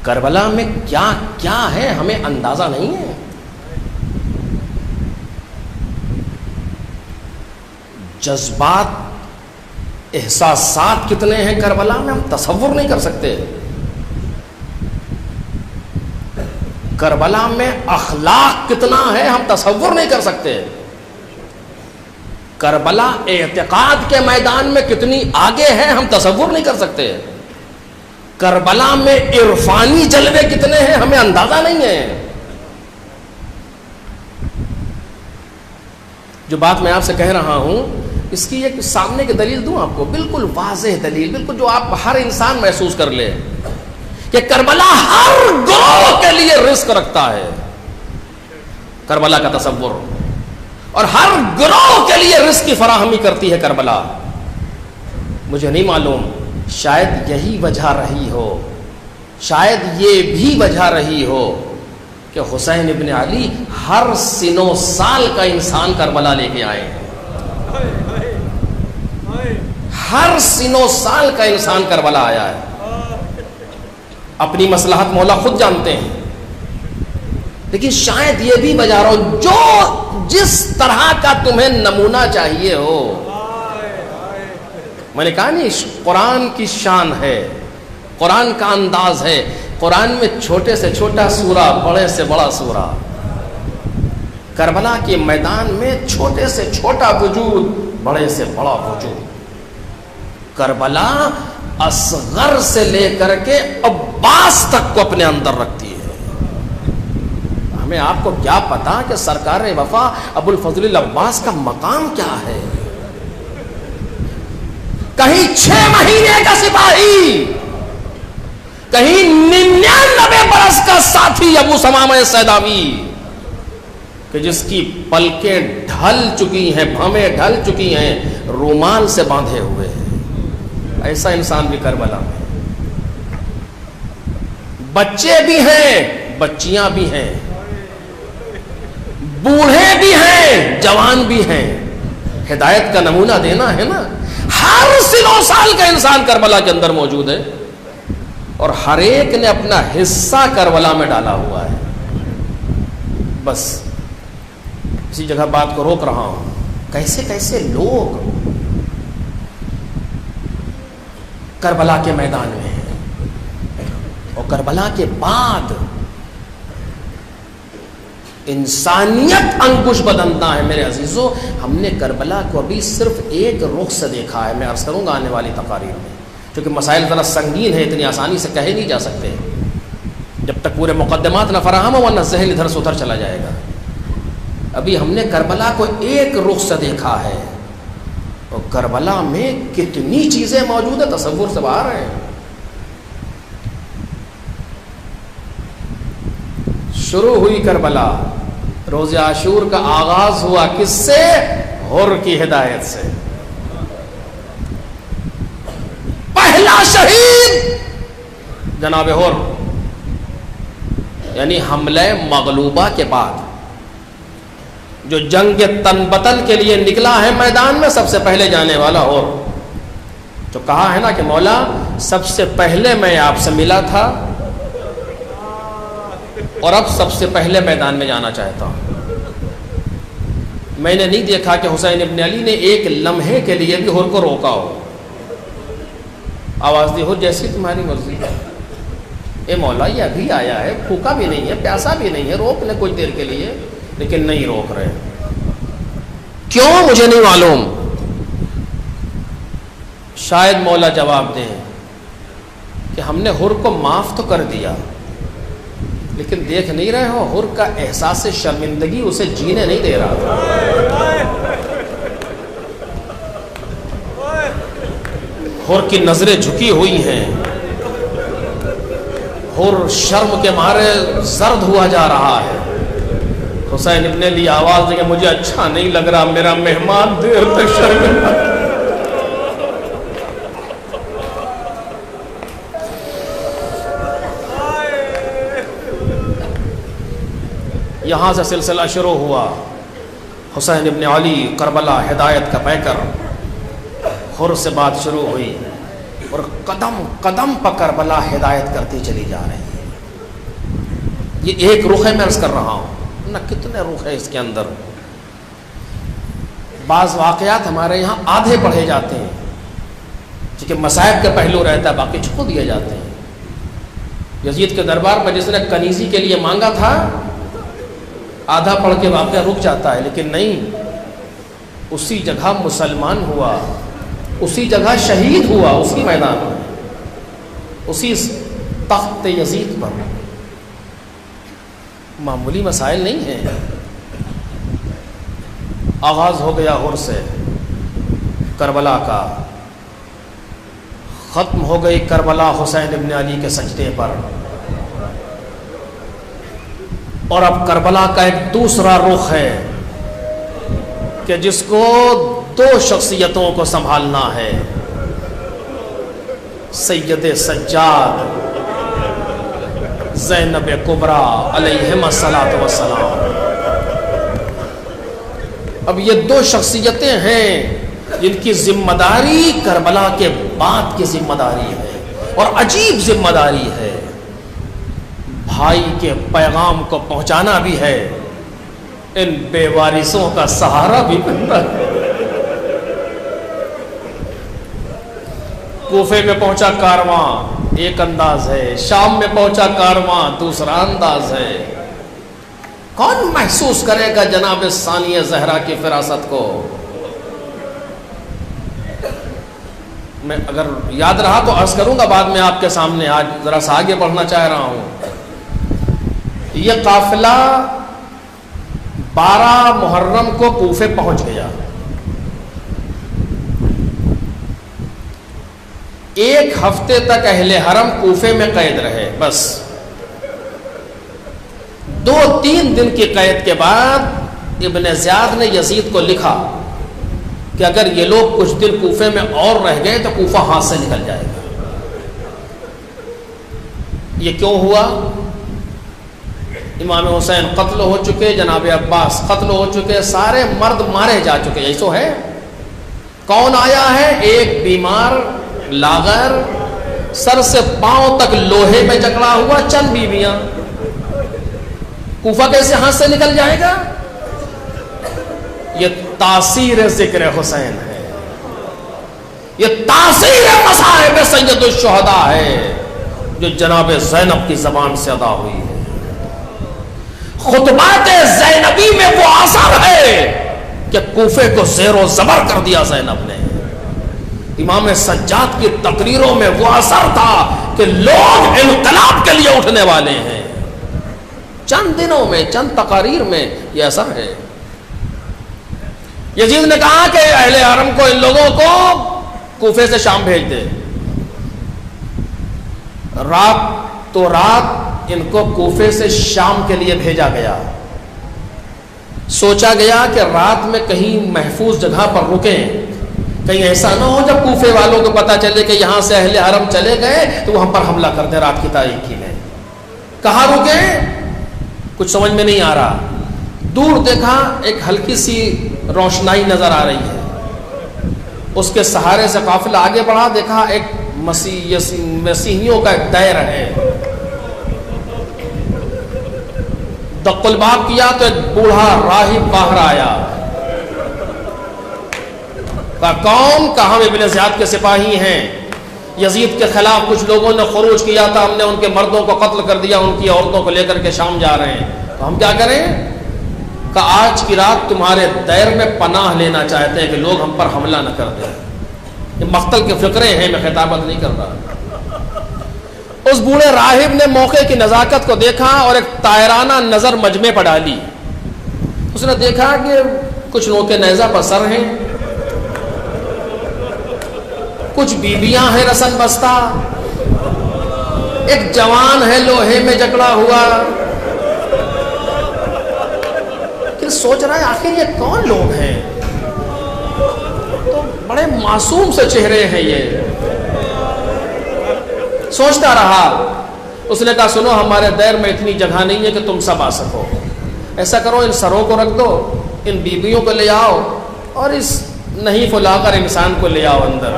کربلا میں کیا کیا ہے ہمیں اندازہ نہیں ہے. جذبات، احساسات کتنے ہیں کربلا میں ہم تصور نہیں کر سکتے. کربلا میں اخلاق کتنا ہے ہم تصور نہیں کر سکتے. کربلا اعتقاد کے میدان میں کتنی آگے ہے ہم تصور نہیں کر سکتے. کربلا میں عرفانی جلوے کتنے ہیں ہمیں اندازہ نہیں ہے. جو بات میں آپ سے کہہ رہا ہوں اس کی ایک سامنے کی دلیل دوں آپ کو، بالکل واضح دلیل، بالکل جو آپ ہر انسان محسوس کر لے کہ کربلا ہر گروہ کے لیے رزق رکھتا ہے. کربلا کا تصور، اور ہر گروہ کے لیے رزق کی فراہمی کرتی ہے کربلا. مجھے نہیں معلوم، شاید یہی وجہ رہی ہو، شاید یہ بھی وجہ رہی ہو کہ حسین ابن علی ہر سن و سال کا انسان کربلا لے کے آئے ہیں. ہر سن و سال کا انسان کربلا آیا ہے. اپنی مصلحت مولا خود جانتے ہیں، لیکن شاید یہ بھی وجہ رہو جو جس طرح کا تمہیں نمونہ چاہیے ہو. میں نے کہا نہیں، قرآن کی شان ہے، قرآن کا انداز ہے. قرآن میں چھوٹے سے چھوٹا سورہ، بڑے سے بڑا سورہ. کربلا کے میدان میں چھوٹے سے چھوٹا وجود، بڑے سے بڑا وجود. کربلا اصغر سے لے کر کے عباس تک کو اپنے اندر رکھتی ہے. ہمیں آپ کو کیا پتا کہ سرکار وفا ابو الفضل العباس کا مقام کیا ہے. کہیں 6 مہینے کا سپاہی، کہیں 99 برس کا ساتھی ابو سمامہ سیداوی، کہ جس کی پلکیں ڈھل چکی ہیں، بھمیں ڈھل چکی ہیں، رومال سے باندھے ہوئے ہیں. ایسا انسان بھی کربلا میں. بچے بھی ہیں، بچیاں بھی ہیں، بوڑھے بھی ہیں، جوان بھی ہیں. ہدایت کا نمونہ دینا ہے نا. ہر سن و سال کا انسان کربلا کے اندر موجود ہے، اور ہر ایک نے اپنا حصہ کربلا میں ڈالا ہوا ہے. بس اسی جگہ بات کو روک رہا ہوں. کیسے کیسے لوگ کربلا کے میدان میں ہیں، اور کربلا کے بعد انسانیت انگوش بدنتا ہے. میرے عزیزو، ہم نے کربلا کو ابھی صرف ایک رخ سے دیکھا ہے. میں عرض کروں گا آنے والی تقاریر میں، کیونکہ مسائل ذرا سنگین ہے، اتنی آسانی سے کہے نہیں جا سکتے جب تک پورے مقدمات نہ فراہم ہو، ورنہ ذہن ادھر سے ادھر چلا جائے گا. ابھی ہم نے کربلا کو ایک رخ سے دیکھا ہے، اور کربلا میں کتنی چیزیں موجود ہیں تصور سے باہر ہیں. شروع ہوئی کربلا، روز عاشور کا آغاز ہوا کس سے؟ حر کی ہدایت سے. پہلا شہید جناب حر، یعنی حملہ مغلوبہ کے بعد جو جنگ تن بتن کے لیے نکلا ہے میدان میں، سب سے پہلے جانے والا حر. جو کہا ہے نا کہ مولا سب سے پہلے میں آپ سے ملا تھا، اور اب سب سے پہلے میدان میں جانا چاہتا ہوں. میں نے نہیں دیکھا کہ حسین ابن علی نے ایک لمحے کے لیے بھی حر کو روکا ہو. آواز دی، حر جیسی تمہاری مرضی. اے مولا یہ ابھی آیا ہے، بھوکا بھی نہیں ہے، پیاسا بھی نہیں ہے، روک لے کچھ دیر کے لیے. لیکن نہیں روک رہے. کیوں؟ مجھے نہیں معلوم. شاید مولا جواب دیں کہ ہم نے حر کو معاف تو کر دیا، لیکن دیکھ نہیں رہے ہو حر کا احساس شرمندگی اسے جینے نہیں دے رہا تھا. حر کی نظریں جھکی ہوئی ہیں، حر شرم کے مارے زرد ہوا جا رہا ہے. حسین ابن علی آواز دیں کہ مجھے اچھا نہیں لگ رہا، میرا مہمان دیر تک شرمندہ. یہاں سے سلسلہ شروع ہوا. حسین ابن علی کربلا ہدایت کا پیکر، حر سے بات شروع ہوئی، اور قدم قدم پر کربلا ہدایت کرتی چلی جا رہی ہے. یہ ایک رخ ہے میں عرض کر رہا ہوں، نہ کتنے رخ ہے اس کے اندر۔ بعض واقعات ہمارے یہاں آدھے پڑھے جاتے ہیں کیونکہ مصائب کا پہلو رہتا ہے، باقی چھوڑ دیے جاتے ہیں۔ یزید کے دربار میں جس نے کنیزی کے لیے مانگا تھا آدھا پڑھ کے واقعہ رک جاتا ہے، لیکن نہیں، اسی جگہ مسلمان ہوا، اسی جگہ شہید ہوا، اسی میدان میں، اسی تخت یزید پر۔ معمولی مسائل نہیں ہیں۔ آغاز ہو گیا عرس کربلا کا، ختم ہو گئی کربلا حسین ابن علی کے سجدے پر، اور اب کربلا کا ایک دوسرا رخ ہے کہ جس کو دو شخصیتوں کو سنبھالنا ہے، سید سجاد، زینب کبریٰ علیہم الصلاۃ والسلام۔ اب یہ دو شخصیتیں ہیں جن کی ذمہ داری کربلا کے بعد کی ذمہ داری ہے، اور عجیب ذمہ داری ہے، بھائی کے پیغام کو پہنچانا بھی ہے، ان بے وارثوں کا سہارا بھی بننا ہے۔ کوفے میں پہنچا کارواں ایک انداز ہے، شام میں پہنچا کارواں دوسرا انداز ہے۔ کون محسوس کرے گا جناب ثانیہ زہرا کی فراست کو؟ میں اگر یاد رہا تو عرض کروں گا بعد میں آپ کے سامنے، آج ذرا سا آگے بڑھنا چاہ رہا ہوں۔ یہ قافلہ 12 محرم کو کوفے پہنچ گیا، ایک ہفتے تک اہل حرم کوفے میں قید رہے، بس 2-3 دن کی قید کے بعد ابن زیاد نے یزید کو لکھا کہ اگر یہ لوگ کچھ دن کوفے میں اور رہ گئے تو کوفہ ہاتھ سے نکل جائے گا۔ یہ کیوں ہوا؟ امام حسین قتل ہو چکے، جناب عباس قتل ہو چکے، سارے مرد مارے جا چکے، یہی تو ہے۔ کون آیا ہے؟ ایک بیمار لاغر، سر سے پاؤں تک لوہے میں جکڑا ہوا، چند بیویاں۔ کوفہ کیسے ہاتھ سے نکل جائے گا؟ یہ تاثیر ذکر حسین ہے، یہ تاثیر مصائب سید الشہداء ہے جو جناب زینب کی زبان سے ادا ہوئی ہے۔ خطبات زینبی میں وہ اثر ہے کہ کوفے کو زیر و زبر کر دیا زینب نے۔ امام سجاد کی تقریروں میں وہ اثر تھا کہ لوگ انقلاب کے لیے اٹھنے والے ہیں۔ چند دنوں میں، چند تقاریر میں یہ اثر ہے۔ یزید نے کہا کہ اہل حرم کو، ان لوگوں کو کوفے سے شام بھیج دے۔ رات ان کو کوفے سے شام کے لیے بھیجا گیا۔ سوچا گیا کہ رات میں کہیں محفوظ جگہ پر رکیں، کہیں ایسا نہ ہو جب کوفے والوں کو پتا چلے کہ یہاں سے اہل حرم چلے گئے تو وہاں پر حملہ کر دیں رات کی تاریکی میں۔ کہاں رکیں؟ کچھ سمجھ میں نہیں آ رہا۔ دور دیکھا ایک ہلکی سی روشنائی نظر آ رہی ہے، اس کے سہارے سے قافلہ آگے بڑھا، دیکھا ایک مسیحیوں کا ایک دائرہ ہے۔ دق الباب کیا تو ایک بوڑھا راہب باہر آیا، کہا کون؟ کہا ہم ابن زیاد کے سپاہی ہیں، یزید کے خلاف کچھ لوگوں نے خروج کیا تھا، ہم نے ان کے مردوں کو قتل کر دیا، ان کی عورتوں کو لے کر کے شام جا رہے ہیں، تو ہم کیا کریں؟ کہ آج کی رات تمہارے دیر میں پناہ لینا چاہتے ہیں کہ لوگ ہم پر حملہ نہ کر دیں۔ یہ مقتل کے فقرے ہیں، میں خطابت نہیں کر رہا۔ اس بوڑھے راہب نے موقع کی نزاکت کو دیکھا اور ایک طائرانہ نظر مجمع پر ڈالی۔ اس نے دیکھا کہ کچھ نوکے نیزہ پر سر ہیں، کچھ بیویاں ہیں رسن بستہ، ایک جوان ہے لوہے میں جکڑا ہوا۔ کہ سوچ رہا ہے آخر یہ کون لوگ ہیں؟ تو بڑے معصوم سے چہرے ہیں یہ۔ سوچتا رہا، اس نے کہا سنو، ہمارے دیر میں اتنی جگہ نہیں ہے کہ تم سب آ سکو، ایسا کرو ان سروں کو رکھ دو، ان بیویوں کو لے آؤ، اور اس نہیں پھلا کر انسان کو لے آؤ اندر،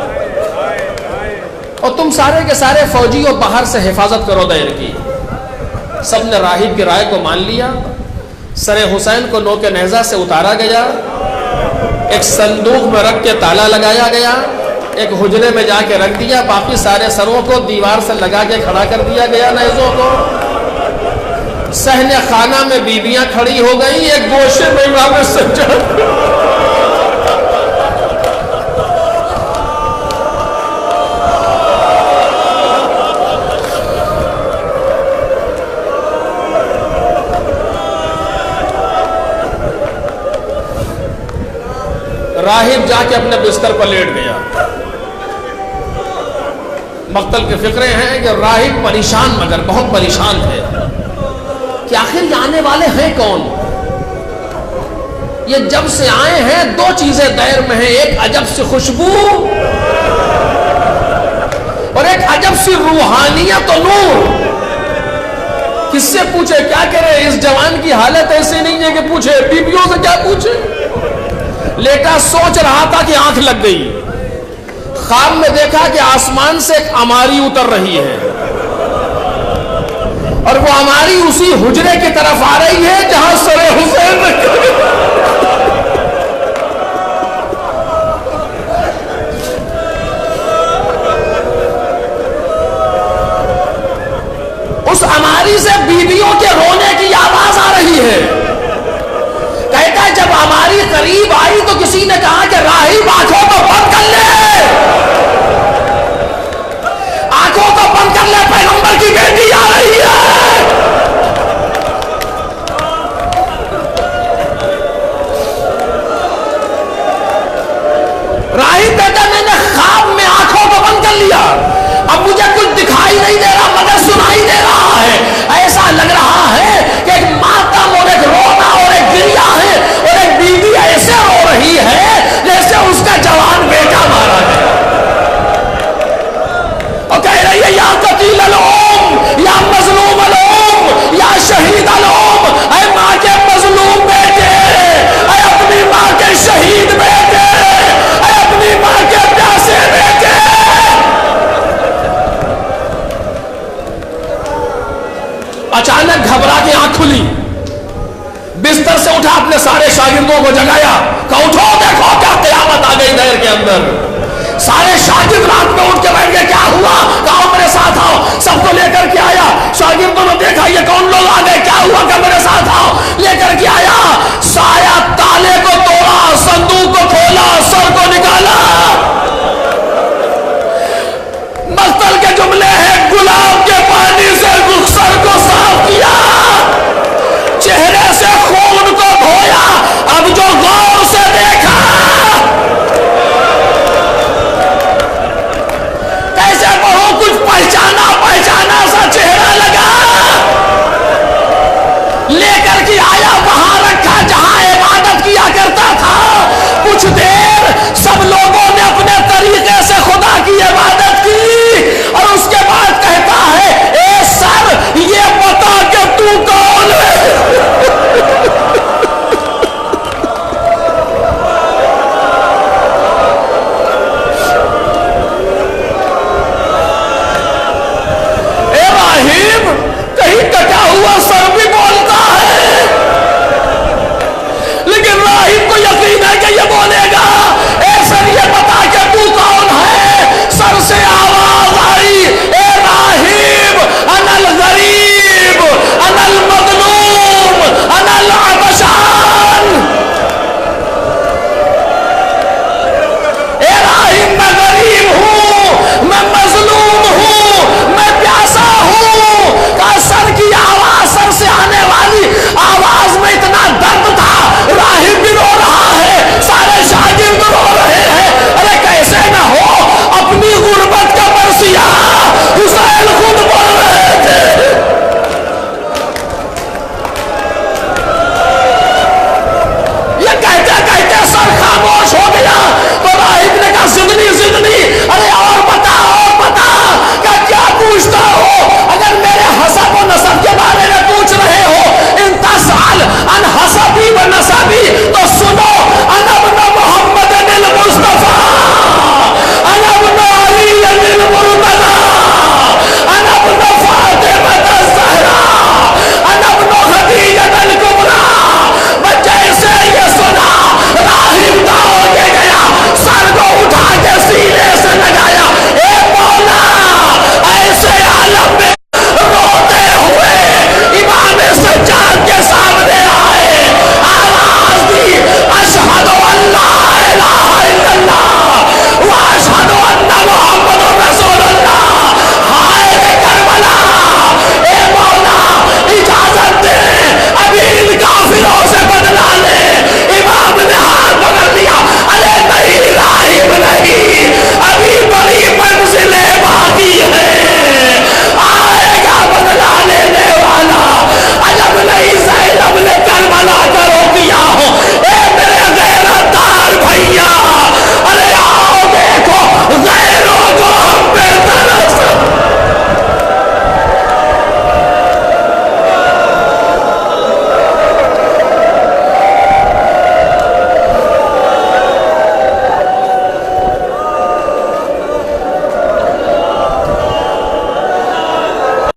اور تم سارے کے سارے فوجی اور باہر سے حفاظت کرو دیر کی۔ سب نے راہب کی رائے کو مان لیا. سر حسین کو نوک نیزہ سے اتارا گیا, ایک صندوق میں رکھ کے تالا لگایا گیا, ایک حجرے میں جا کے رکھ دیا, باقی سارے سروں کو دیوار سے لگا کے کھڑا کر دیا گیا نیزوں کو. صحن خانہ میں بیویاں کھڑی ہو گئی, ایک گوشے میں امام سجاد. راہب جا کے اپنے بستر پر لیٹ گیا. مقتل کے فقرے ہیں کہ راہب پریشان, مگر بہت پریشان تھے کہ آخر یہ آنے والے ہیں کون. یہ جب سے آئے ہیں دو چیزیں دائر میں ہیں, ایک عجب سی خوشبو اور ایک عجب سی روحانیت و نور. کس سے پوچھے کیا کرے, اس جوان کی حالت ایسی نہیں ہے کہ پوچھے, بیویوں سے کیا پوچھے. لیٹا سوچ رہا تھا کہ آنکھ لگ گئی. خواب میں دیکھا کہ آسمان سے ایک اماری اتر رہی ہے اور وہ اماری اسی حجرے کی طرف آ رہی ہے جہاں سر حسین اس اماری سے بیویوں کے رونے کی آواز آ رہی ہے. کہتا ہے جب ہماری قریب آئی تو کسی نے کہا کہ راہب آنکھوں کو بند کر لے, آنکھوں کو بند کر لے, پیغمبر کی بیٹی آ رہی ہے. راہب کہتا ہے میں نے خواب میں آنکھوں کو بند کر لیا, اب مجھے کچھ دکھائی نہیں دے رہا مگر سنائی دے رہا ہے. ایسا لگ رہا ہے کہ ایک ماتم اور ایک رونا اور ایک گریا ہے, اور ایک بیوی ایسے رو رہی ہے جیسے اس کا جوان بیٹا مارا ہے, اور کہہ رہی ہے یا قتیل الام, یا مظلوم الام, یا شہید الام. اے ماں کے مظلوم بیٹے, اے اپنی ماں کے شہید بیٹے, اے اپنی ماں کے پیاسے بیٹے. اچانک گھبرا کے آنکھ کھلی, بستر سے اٹھا, اپنے سارے شاگردوں کو جگایا, کہا اٹھو دیکھو کیا قیامت آ گئی دیر کے اندر. سارے شاگرد رات میں اٹھ کے بیٹھ گئے, کیا ہوا, کہا میرے ساتھ آؤ. سب کو لے کر کے آیا. شاگردوں نے دیکھا یہ کون لوگ آ گئے, کیا ہوا, کہ میرے ساتھ آؤ. لے کر کے آیا, سایہ